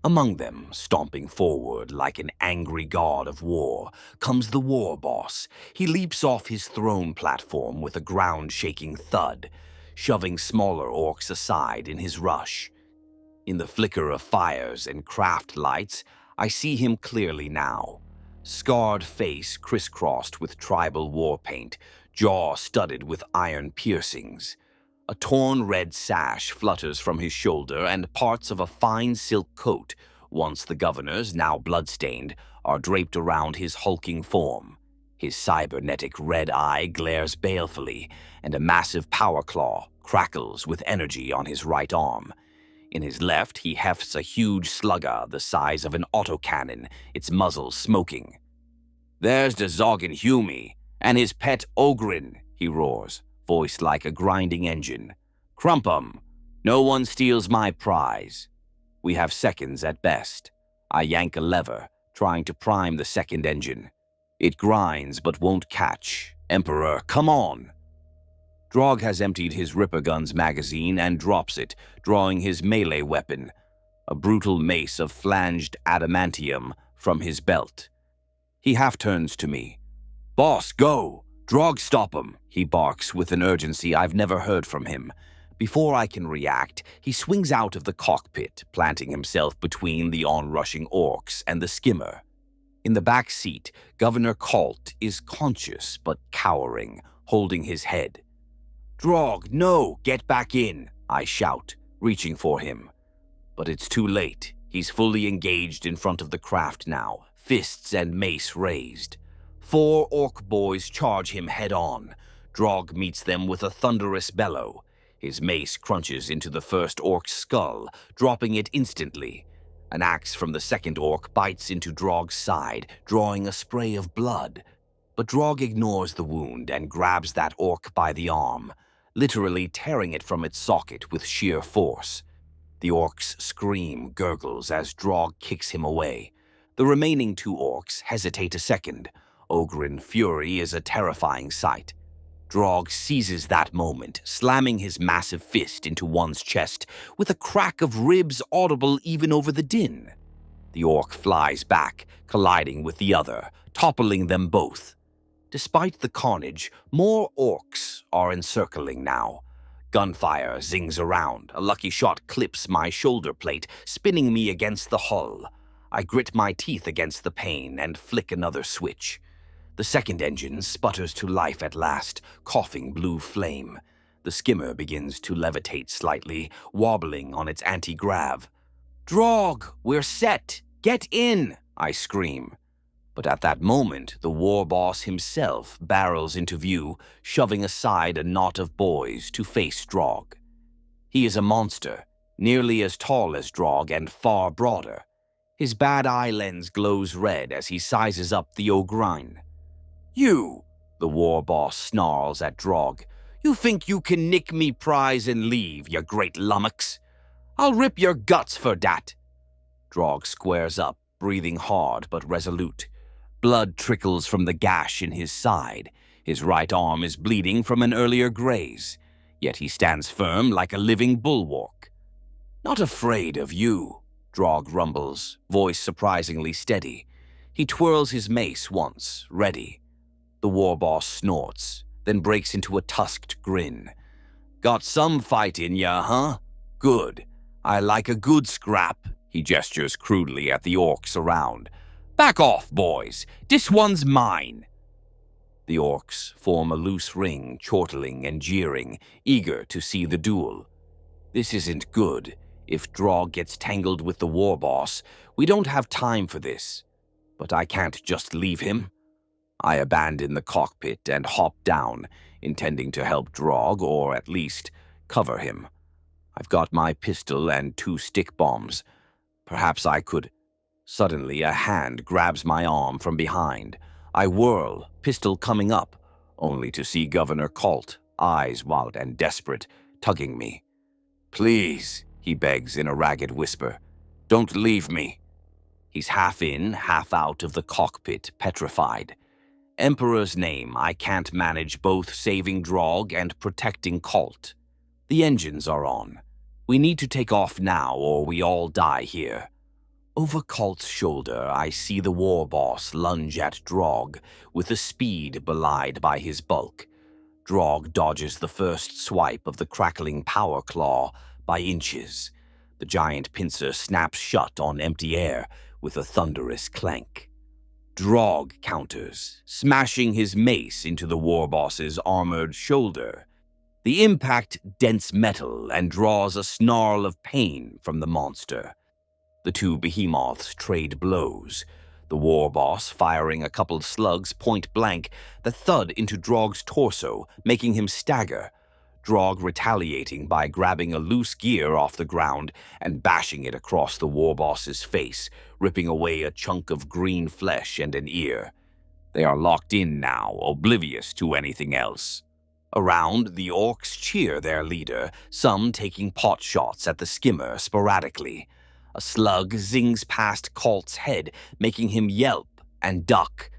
Among them, stomping forward like an angry god of war, comes the war boss. He leaps off his throne platform with a ground-shaking thud, shoving smaller orcs aside in his rush. In the flicker of fires and craft lights, I see him clearly now. Scarred face crisscrossed with tribal war paint, jaw studded with iron piercings. A torn red sash flutters from his shoulder, and parts of a fine silk coat, once the governor's, now bloodstained, are draped around his hulking form. His cybernetic red eye glares balefully, and a massive power claw crackles with energy on his right arm. In his left, he hefts a huge slugger the size of an autocannon, its muzzle smoking. "There's the Zoggin Humi, and his pet Ogrin," he roars, voice like a grinding engine. "Crump 'em. No one steals my prize." We have seconds at best. I yank a lever, trying to prime the second engine. It grinds but won't catch. "Emperor, come on!" Drog has emptied his ripper gun's magazine and drops it, drawing his melee weapon, a brutal mace of flanged adamantium, from his belt. He half-turns to me. "Boss, go! Drog, stop him!" he barks with an urgency I've never heard from him. Before I can react, he swings out of the cockpit, planting himself between the onrushing orcs and the skimmer. In the back seat, Governor Colt is conscious but cowering, holding his head. "Drog, no! Get back in!" I shout, reaching for him. But it's too late. He's fully engaged in front of the craft now, fists and mace raised. 4 Ork boys charge him head-on. Drog meets them with a thunderous bellow. His mace crunches into the first Ork's skull, dropping it instantly. An axe from the second Ork bites into Drog's side, drawing a spray of blood. But Drog ignores the wound and grabs that Ork by the arm, literally tearing it from its socket with sheer force. The Ork's scream gurgles as Drog kicks him away. The remaining 2 Orks hesitate a second. Ogren fury is a terrifying sight. Drog seizes that moment, slamming his massive fist into one's chest, with a crack of ribs audible even over the din. The Ork flies back, colliding with the other, toppling them both. Despite the carnage, more Orks are encircling now. Gunfire zings around. A lucky shot clips my shoulder plate, spinning me against the hull. I grit my teeth against the pain and flick another switch. The second engine sputters to life at last, coughing blue flame. The skimmer begins to levitate slightly, wobbling on its anti-grav. "Drog, we're set! Get in!" I scream. But at that moment, the war boss himself barrels into view, shoving aside a knot of boys to face Drog. He is a monster, nearly as tall as Drog and far broader. His bad eye lens glows red as he sizes up the Ogrine. "You," the war boss snarls at Drog, "you think you can nick me prize and leave, you great lummox? I'll rip your guts for dat." Drog squares up, breathing hard but resolute. Blood trickles from the gash in his side. His right arm is bleeding from an earlier graze, yet he stands firm like a living bulwark. "Not afraid of you," Drog rumbles, voice surprisingly steady. He twirls his mace once, ready. The war boss snorts, then breaks into a tusked grin. "Got some fight in ya, huh? Good. I like a good scrap." He gestures crudely at the Orks around. "Back off, boys. This one's mine." The Orks form a loose ring, chortling and jeering, eager to see the duel. This isn't good. If Drog gets tangled with the war boss, we don't have time for this. But I can't just leave him. I abandon the cockpit and hop down, intending to help Drog, or at least cover him. I've got my pistol and 2 stick bombs. Perhaps I could... Suddenly, a hand grabs my arm from behind. I whirl, pistol coming up, only to see Governor Colt, eyes wild and desperate, tugging me. "Please," he begs in a ragged whisper, "don't leave me." He's half in, half out of the cockpit, petrified. Emperor's name, I can't manage both saving Drog and protecting Colt. The engines are on. We need to take off now or we all die here. Over Colt's shoulder, I see the war boss lunge at Drog with a speed belied by his bulk. Drog dodges the first swipe of the crackling power claw by inches. The giant pincer snaps shut on empty air with a thunderous clank. Drog counters, smashing his mace into the war boss's armored shoulder. The impact dents metal and draws a snarl of pain from the monster. The 2 behemoths trade blows, the war boss firing a couple slugs point blank that thud into Drog's torso, making him stagger. Drog retaliating by grabbing a loose gear off the ground and bashing it across the war boss's face, ripping away a chunk of green flesh and an ear. They are locked in now, oblivious to anything else. Around, the Orks cheer their leader, some taking pot shots at the skimmer sporadically. A slug zings past Colt's head, making him yelp and duck.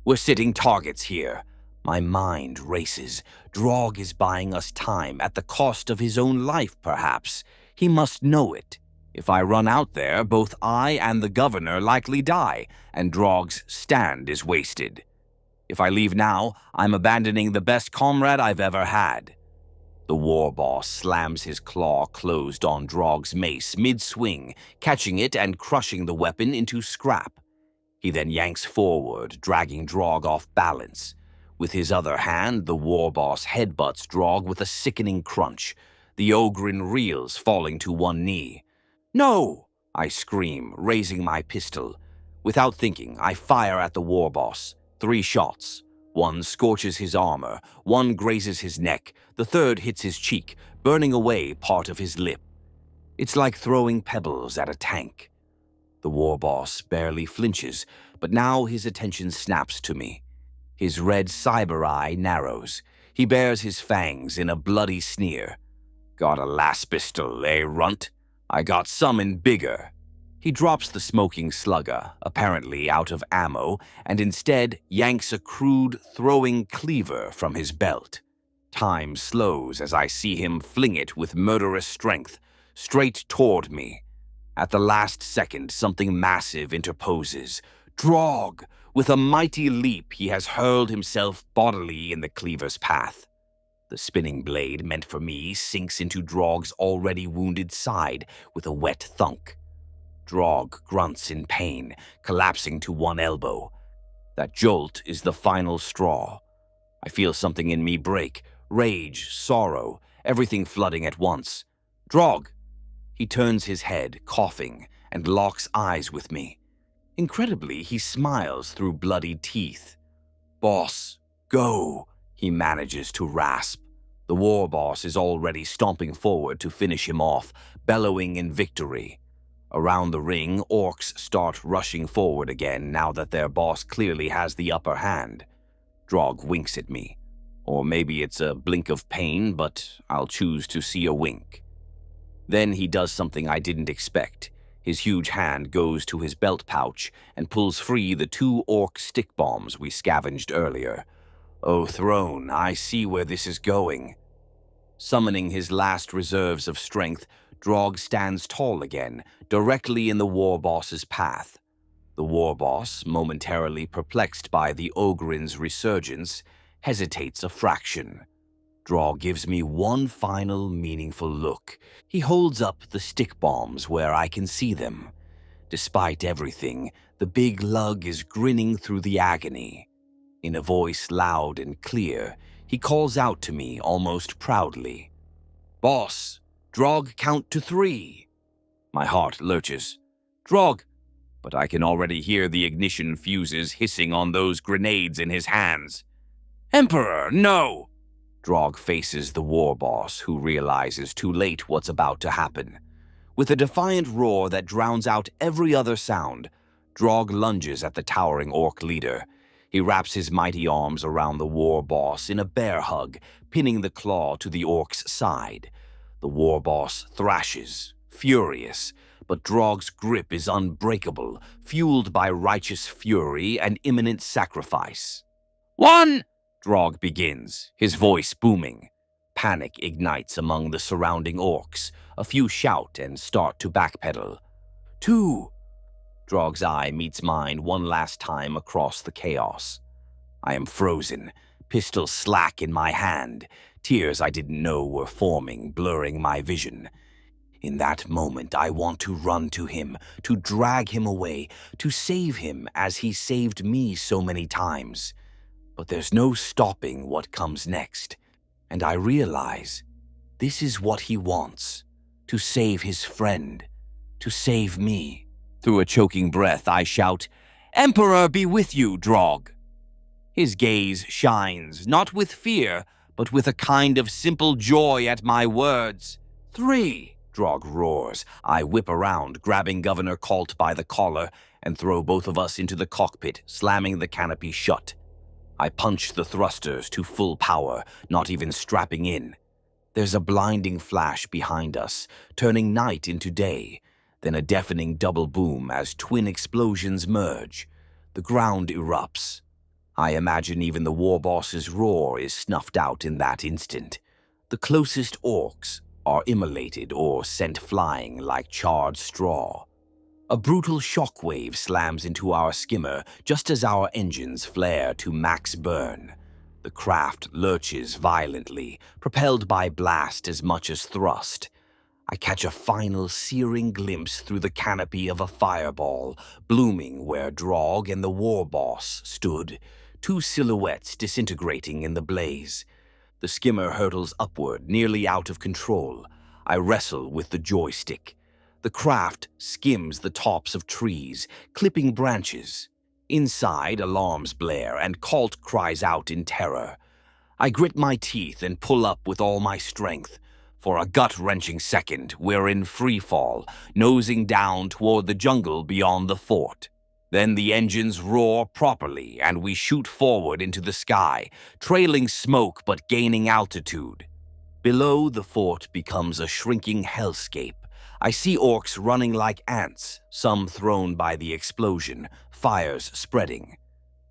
We're sitting targets here. My mind races. Drog is buying us time at the cost of his own life, perhaps. He must know it. If I run out there, both I and the governor likely die, and Drog's stand is wasted. If I leave now, I'm abandoning the best comrade I've ever had. The war boss slams his claw closed on Drogg's mace mid-swing, catching it and crushing the weapon into scrap. He then yanks forward, dragging Drogg off balance. With his other hand, the war boss headbutts Drogg with a sickening crunch. The Ogrin reels, falling to one knee. "No!" I scream, raising my pistol. Without thinking, I fire at the war boss. 3 shots. One scorches his armor, one grazes his neck, the third hits his cheek, burning away part of his lip. It's like throwing pebbles at a tank. The war boss barely flinches, but now his attention snaps to me. His red cyber eye narrows. He bares his fangs in a bloody sneer. "Got a laspistol, eh, runt? I got some bigger." He drops the smoking slugger, apparently out of ammo, and instead yanks a crude throwing cleaver from his belt. Time slows as I see him fling it with murderous strength, straight toward me. At the last second, something massive interposes. Drogg! With a mighty leap, he has hurled himself bodily in the cleaver's path. The spinning blade meant for me sinks into Drogg's already wounded side with a wet thunk. Drogg grunts in pain, collapsing to one elbow. That jolt is the final straw. I feel something in me break, rage, sorrow, everything flooding at once. "Drogg!" He turns his head, coughing, and locks eyes with me. Incredibly, he smiles through bloody teeth. "Boss, go," he manages to rasp. The war boss is already stomping forward to finish him off, bellowing in victory. Around the ring, orcs start rushing forward again now that their boss clearly has the upper hand. Drogg winks at me. Or maybe it's a blink of pain, but I'll choose to see a wink. Then he does something I didn't expect. His huge hand goes to his belt pouch and pulls free the 2 orc stick bombs we scavenged earlier. Oh, throne, I see where this is going. Summoning his last reserves of strength, Drogg stands tall again, directly in the war boss's path. The war boss, momentarily perplexed by the Ogrin's resurgence, hesitates a fraction. Drogg gives me one final meaningful look. He holds up the stick bombs where I can see them. Despite everything, the big lug is grinning through the agony. In a voice loud and clear, he calls out to me almost proudly. "Boss, Drogg, count to 3. My heart lurches. "Drogg!" But I can already hear the ignition fuses hissing on those grenades in his hands. "Emperor, no!" Drogg faces the war boss, who realizes too late what's about to happen. With a defiant roar that drowns out every other sound, Drogg lunges at the towering orc leader. He wraps his mighty arms around the war boss in a bear hug, pinning the claw to the orc's side. The war boss thrashes, furious, but Drogg's grip is unbreakable, fueled by righteous fury and imminent sacrifice. "1!" Drogg begins, his voice booming. Panic ignites among the surrounding orcs. A few shout and start to backpedal. 2! Drogg's eye meets mine one last time across the chaos. I am frozen, pistol slack in my hand, tears I didn't know were forming, blurring my vision. In that moment, I want to run to him, to drag him away, to save him as he saved me so many times. But there's no stopping what comes next, and I realize this is what he wants, to save his friend, to save me. Through a choking breath, I shout, "Emperor be with you, Drogg!" His gaze shines, not with fear, but with a kind of simple joy at my words. 3! Drogg roars. I whip around, grabbing Governor Colt by the collar, and throw both of us into the cockpit, slamming the canopy shut. I punch the thrusters to full power, not even strapping in. There's a blinding flash behind us, turning night into day, then a deafening double boom as twin explosions merge. The ground erupts. I imagine even the war boss's roar is snuffed out in that instant. The closest orcs are immolated or sent flying like charred straw. A brutal shockwave slams into our skimmer just as our engines flare to max burn. The craft lurches violently, propelled by blast as much as thrust. I catch a final searing glimpse through the canopy of a fireball, blooming where Draug and the war boss stood, two silhouettes disintegrating in the blaze. The skimmer hurtles upward, nearly out of control. I wrestle with the joystick. The craft skims the tops of trees, clipping branches. Inside, alarms blare, and Colt cries out in terror. I grit my teeth and pull up with all my strength. For a gut-wrenching second, we're in free fall, nosing down toward the jungle beyond the fort. Then the engines roar properly, and we shoot forward into the sky, trailing smoke but gaining altitude. Below, the fort becomes a shrinking hellscape. I see orcs running like ants, some thrown by the explosion, fires spreading.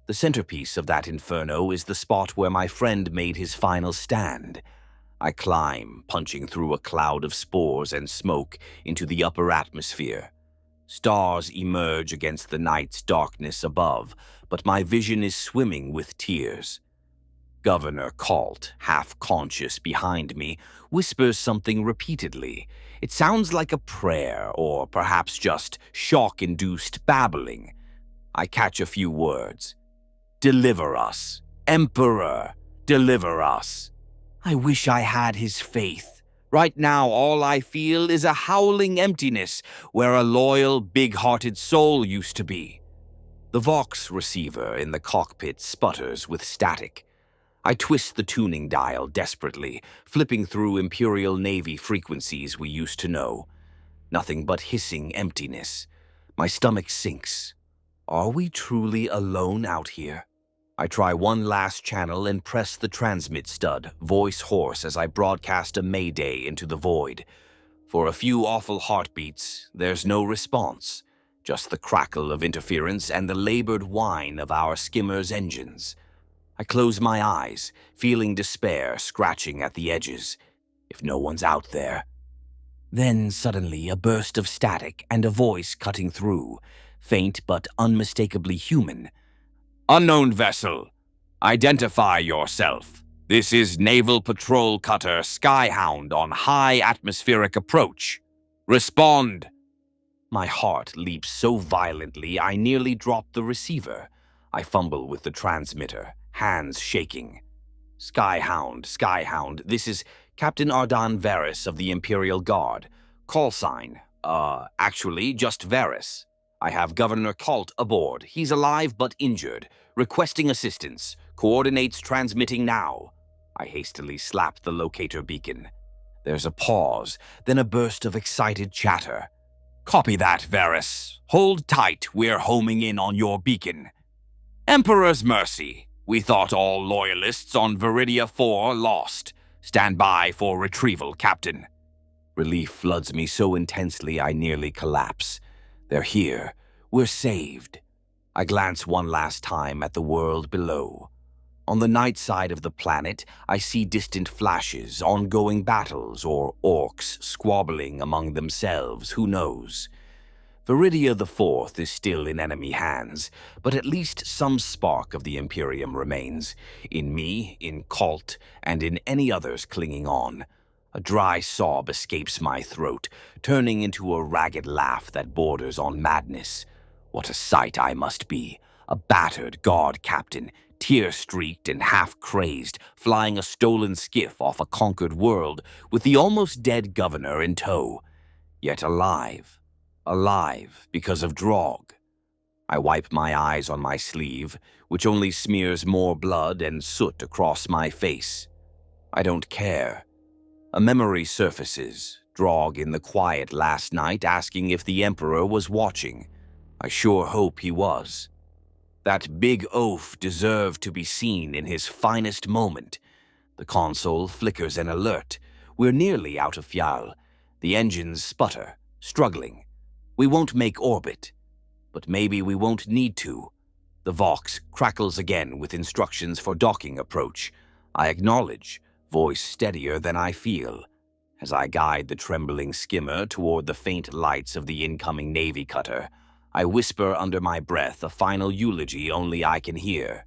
The centerpiece of that inferno is the spot where my friend made his final stand. I climb, punching through a cloud of spores and smoke into the upper atmosphere. Stars emerge against the night's darkness above, but my vision is swimming with tears. Governor Colt, half-conscious behind me, whispers something repeatedly. It sounds like a prayer, or perhaps just shock-induced babbling. I catch a few words. "Deliver us. Emperor, deliver us." I wish I had his faith. Right now, all I feel is a howling emptiness where a loyal, big-hearted soul used to be. The Vox receiver in the cockpit sputters with static. I twist the tuning dial desperately, flipping through Imperial Navy frequencies we used to know. Nothing but hissing emptiness. My stomach sinks. Are we truly alone out here? I try one last channel and press the transmit stud, voice hoarse as I broadcast a mayday into the void. For a few awful heartbeats, there's no response, just the crackle of interference and the labored whine of our skimmer's engines. I close my eyes, feeling despair scratching at the edges. If no one's out there. Then suddenly a burst of static and a voice cutting through, faint but unmistakably human. "Unknown vessel, identify yourself. This is Naval Patrol Cutter Skyhound on high atmospheric approach. Respond." My heart leaps so violently I nearly drop the receiver. I fumble with the transmitter, hands shaking. Skyhound, this is Captain Ardan Varys of the Imperial Guard. Call sign, actually just Varys. I have Governor Colt aboard. He's alive but injured. Requesting assistance. Coordinates transmitting now. I hastily slap the locator beacon. There's a pause, then a burst of excited chatter. "Copy that, Varys. Hold tight, we're homing in on your beacon." "Emperor's mercy. We thought all loyalists on Viridia 4 lost. Stand by for retrieval, Captain." Relief floods me so intensely I nearly collapse. They're here. We're saved. I glance one last time at the world below. On the night side of the planet, I see distant flashes, ongoing battles, or orcs squabbling among themselves, who knows. Viridia the Fourth is still in enemy hands, but at least some spark of the Imperium remains. In me, in Colt, and in any others clinging on. A dry sob escapes my throat, turning into a ragged laugh that borders on madness. What a sight I must be, a battered guard captain, tear-streaked and half-crazed, flying a stolen skiff off a conquered world with the almost dead governor in tow. Yet alive. Alive because of Draug. I wipe my eyes on my sleeve, which only smears more blood and soot across my face. I don't care. A memory surfaces, Draug in the quiet last night asking if the Emperor was watching. I sure hope he was. That big oaf deserved to be seen in his finest moment. The console flickers an alert. We're nearly out of fuel. The engines sputter, struggling. We won't make orbit. But maybe we won't need to. The Vox crackles again with instructions for docking approach. I acknowledge, voice steadier than I feel, as I guide the trembling skimmer toward the faint lights of the incoming Navy cutter. I whisper under my breath a final eulogy only I can hear.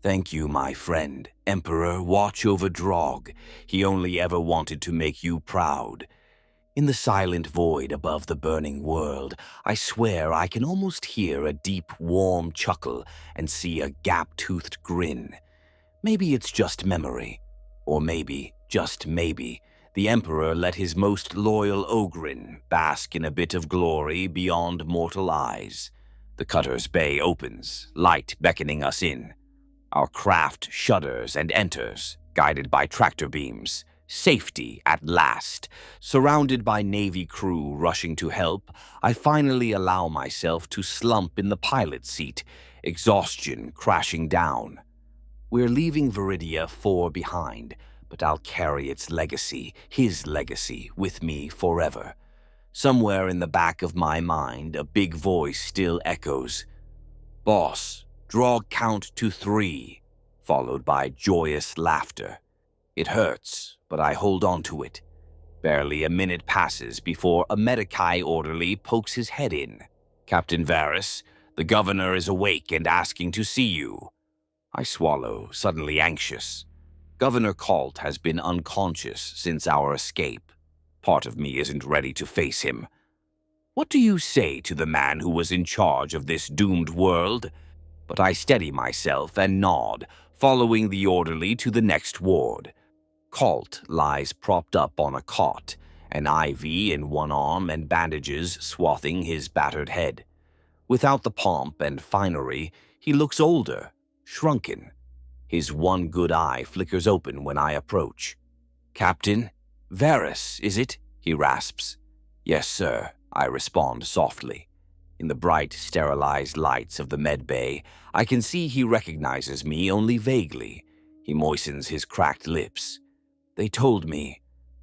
Thank you, my friend. Emperor, watch over Drog. He only ever wanted to make you proud. In the silent void above the burning world, I swear I can almost hear a deep, warm chuckle and see a gap-toothed grin. Maybe it's just memory. Or maybe, just maybe, the Emperor let his most loyal Ogryn bask in a bit of glory beyond mortal eyes. The cutter's bay opens, light beckoning us in. Our craft shudders and enters, guided by tractor beams. Safety at last. Surrounded by Navy crew rushing to help, I finally allow myself to slump in the pilot seat, exhaustion crashing down. We're leaving Viridia 4 behind, but I'll carry its legacy, his legacy, with me forever. Somewhere in the back of my mind, a big voice still echoes. Boss, draw count to 3, followed by joyous laughter. It hurts, but I hold on to it. Barely a minute passes before a Mechanicus orderly pokes his head in. Captain Varys, the governor is awake and asking to see you. I swallow, suddenly anxious. Governor Colt has been unconscious since our escape. Part of me isn't ready to face him. What do you say to the man who was in charge of this doomed world? But I steady myself and nod, following the orderly to the next ward. Colt lies propped up on a cot, an IV in one arm and bandages swathing his battered head. Without the pomp and finery, he looks older, shrunken. His one good eye flickers open when I approach. Captain? Varys, is it? He rasps. Yes, sir, I respond softly. In the bright, sterilized lights of the med bay, I can see he recognizes me only vaguely. He moistens his cracked lips. They told me,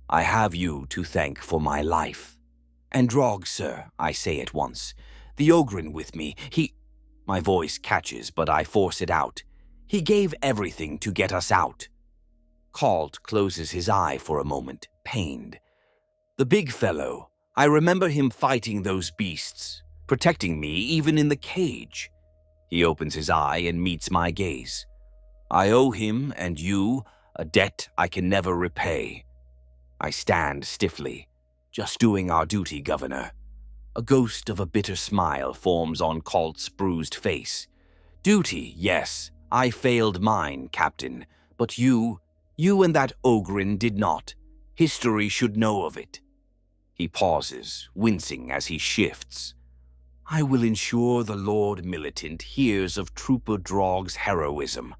I have you to thank for my life. And Drog, sir, I say at once. The Ogryn with me, he... My voice catches, but I force it out. He gave everything to get us out. Colt closes his eye for a moment, pained. The big fellow, I remember him fighting those beasts, protecting me even in the cage. He opens his eye and meets my gaze. I owe him and you a debt I can never repay. I stand stiffly, just doing our duty, Governor. A ghost of a bitter smile forms on Colt's bruised face. Duty, yes, I failed mine, Captain, but you and that Ogryn did not. History should know of it. He pauses, wincing as he shifts. I will ensure the Lord Militant hears of Trooper Drog's heroism.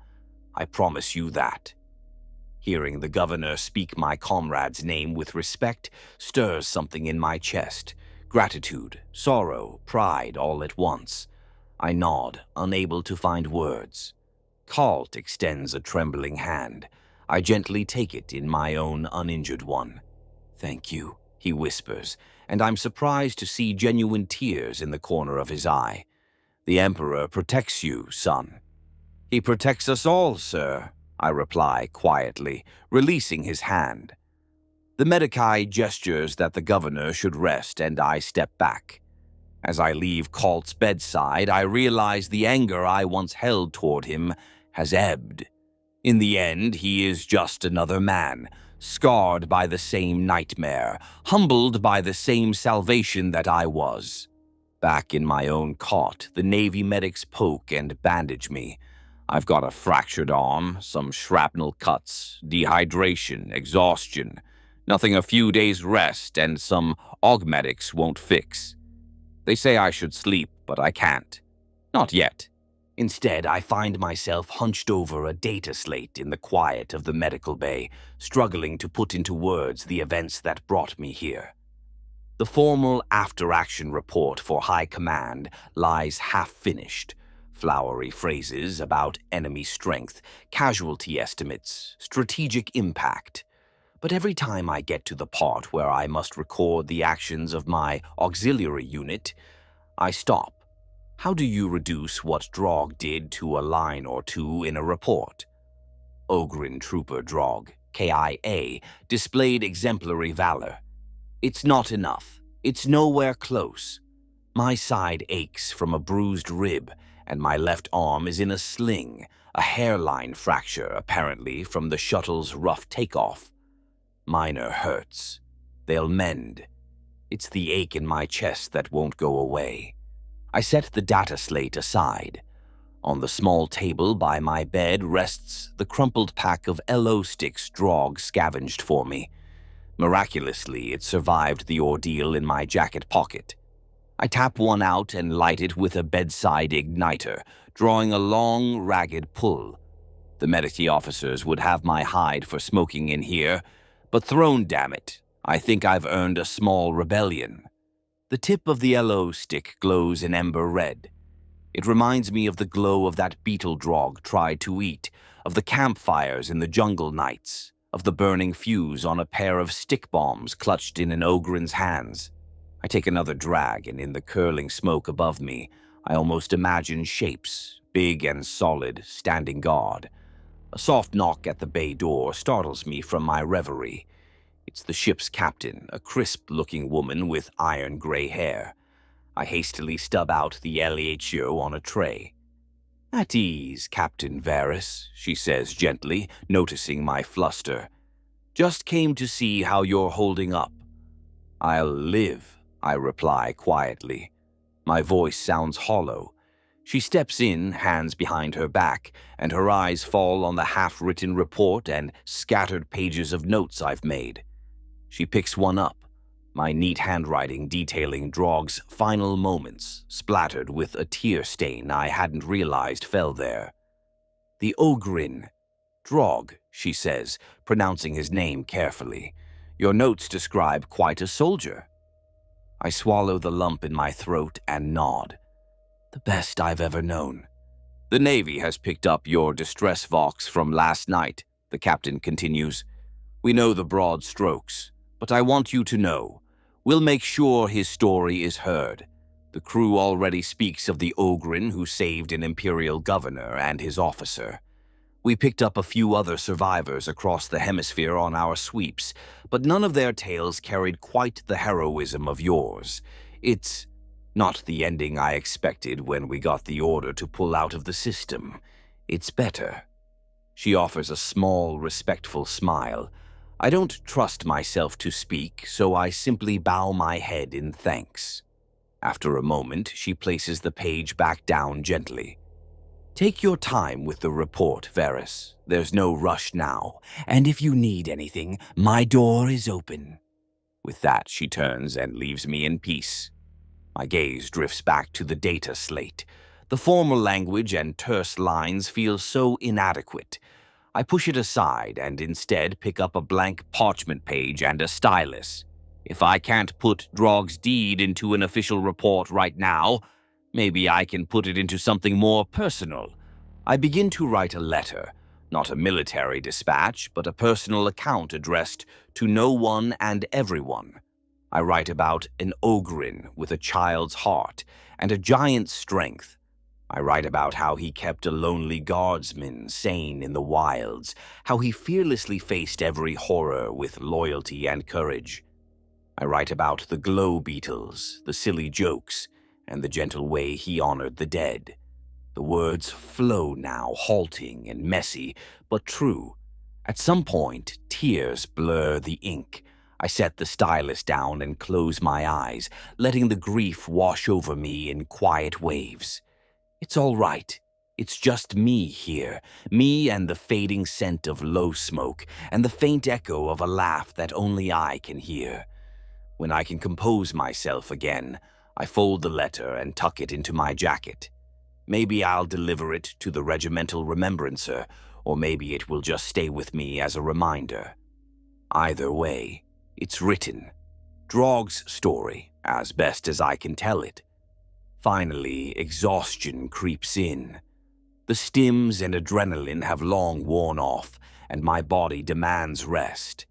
I promise you that. Hearing the governor speak my comrade's name with respect stirs something in my chest. Gratitude, sorrow, pride all at once. I nod, unable to find words. Colt extends a trembling hand. I gently take it in my own uninjured one. Thank you, he whispers, and I'm surprised to see genuine tears in the corner of his eye. The Emperor protects you, son. He protects us all, sir, I reply quietly, releasing his hand. The Mechanicus gestures that the governor should rest, and I step back. As I leave Colt's bedside, I realize the anger I once held toward him has ebbed. In the end, he is just another man, scarred by the same nightmare, humbled by the same salvation that I was. Back in my own cot, the Navy medics poke and bandage me. I've got a fractured arm, some shrapnel cuts, dehydration, exhaustion. Nothing a few days' rest and some augmetics won't fix. They say I should sleep, but I can't. Not yet. Instead, I find myself hunched over a data slate in the quiet of the medical bay, struggling to put into words the events that brought me here. The formal after-action report for High Command lies half-finished. Flowery phrases about enemy strength, casualty estimates, strategic impact. But every time I get to the part where I must record the actions of my auxiliary unit, I stop. How do you reduce what Drog did to a line or two in a report? Ogryn Trooper Drog, KIA, displayed exemplary valor. It's not enough. It's nowhere close. My side aches from a bruised rib, and my left arm is in a sling, a hairline fracture apparently from the shuttle's rough takeoff. Minor hurts. They'll mend. It's the ache in my chest that won't go away. I set the data slate aside. On the small table by my bed rests the crumpled pack of LO sticks Drog scavenged for me. Miraculously, it survived the ordeal in my jacket pocket. I tap one out and light it with a bedside igniter, drawing a long, ragged pull. The medici officers would have my hide for smoking in here, but throne, damn it, I think I've earned a small rebellion. The tip of the LO stick glows an ember red. It reminds me of the glow of that beetle Drog tried to eat, of the campfires in the jungle nights, of the burning fuse on a pair of stick bombs clutched in an ogren's hands. I take another drag, and in the curling smoke above me, I almost imagine shapes, big and solid, standing guard. A soft knock at the bay door startles me from my reverie. It's the ship's captain, a crisp-looking woman with iron-gray hair. I hastily stub out the LHO on a tray. "At ease, Captain Varys," she says gently, noticing my fluster. "Just came to see how you're holding up." "I'll live," I reply quietly. My voice sounds hollow. She steps in, hands behind her back, and her eyes fall on the half-written report and scattered pages of notes I've made. She picks one up, my neat handwriting detailing Drog's final moments, splattered with a tear stain I hadn't realized fell there. "The Ogrin. Drog," she says, pronouncing his name carefully. "Your notes describe quite a soldier." I swallow the lump in my throat and nod. "The best I've ever known." "The Navy has picked up your distress vox from last night," the captain continues. "We know the broad strokes, but I want you to know. We'll make sure his story is heard. The crew already speaks of the Ogrin who saved an Imperial governor and his officer. We picked up a few other survivors across the hemisphere on our sweeps, but none of their tales carried quite the heroism of yours. It's not the ending I expected when we got the order to pull out of the system. It's better." She offers a small, respectful smile. I don't trust myself to speak, so I simply bow my head in thanks. After a moment, she places the page back down gently. "Take your time with the report, Varys. There's no rush now, and if you need anything, my door is open." With that, she turns and leaves me in peace. My gaze drifts back to the data slate. The formal language and terse lines feel so inadequate. I push it aside and instead pick up a blank parchment page and a stylus. If I can't put Drog's deed into an official report right now, maybe I can put it into something more personal. I begin to write a letter, not a military dispatch, but a personal account addressed to no one and everyone. I write about an Ogrin with a child's heart and a giant's strength. I write about how he kept a lonely guardsman sane in the wilds, how he fearlessly faced every horror with loyalty and courage. I write about the glow beetles, the silly jokes, and the gentle way he honored the dead. The words flow now, halting and messy, but true. At some point, tears blur the ink. I set the stylus down and close my eyes, letting the grief wash over me in quiet waves. It's all right. It's just me here, me and the fading scent of low smoke, and the faint echo of a laugh that only I can hear. When I can compose myself again, I fold the letter and tuck it into my jacket. Maybe I'll deliver it to the regimental remembrancer, or maybe it will just stay with me as a reminder. Either way, it's written. Drog's story, as best as I can tell it. Finally, exhaustion creeps in. The stims and adrenaline have long worn off, and my body demands rest.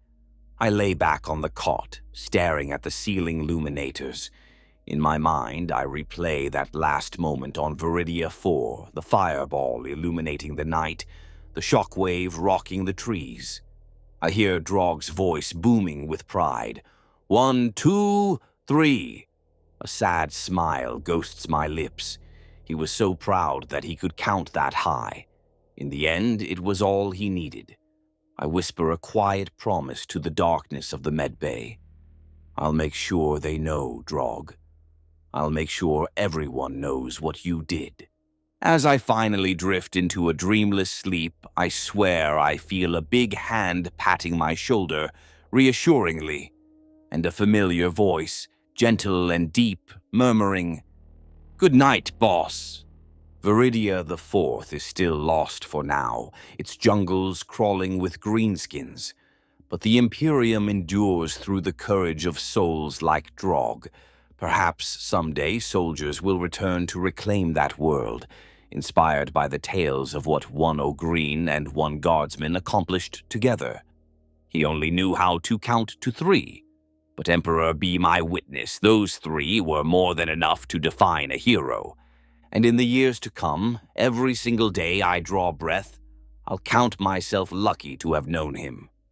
I lay back on the cot, staring at the ceiling luminators. In my mind, I replay that last moment on Viridia 4, the fireball illuminating the night, the shockwave rocking the trees. I hear Drog's voice booming with pride. 1, 2, 3. A sad smile ghosts my lips. He was so proud that he could count that high. In the end, it was all he needed. I whisper a quiet promise to the darkness of the medbay. I'll make sure they know, Drog. I'll make sure everyone knows what you did. As I finally drift into a dreamless sleep, I swear I feel a big hand patting my shoulder, reassuringly, and a familiar voice, gentle and deep, murmuring, "Good night, boss." Viridia the Fourth is still lost for now, its jungles crawling with greenskins. But the Imperium endures through the courage of souls like Drog. Perhaps someday soldiers will return to reclaim that world, inspired by the tales of what one O'Green and one guardsman accomplished together. He only knew how to count to 3. But Emperor, be my witness, those 3 were more than enough to define a hero. And in the years to come, every single day I draw breath, I'll count myself lucky to have known him.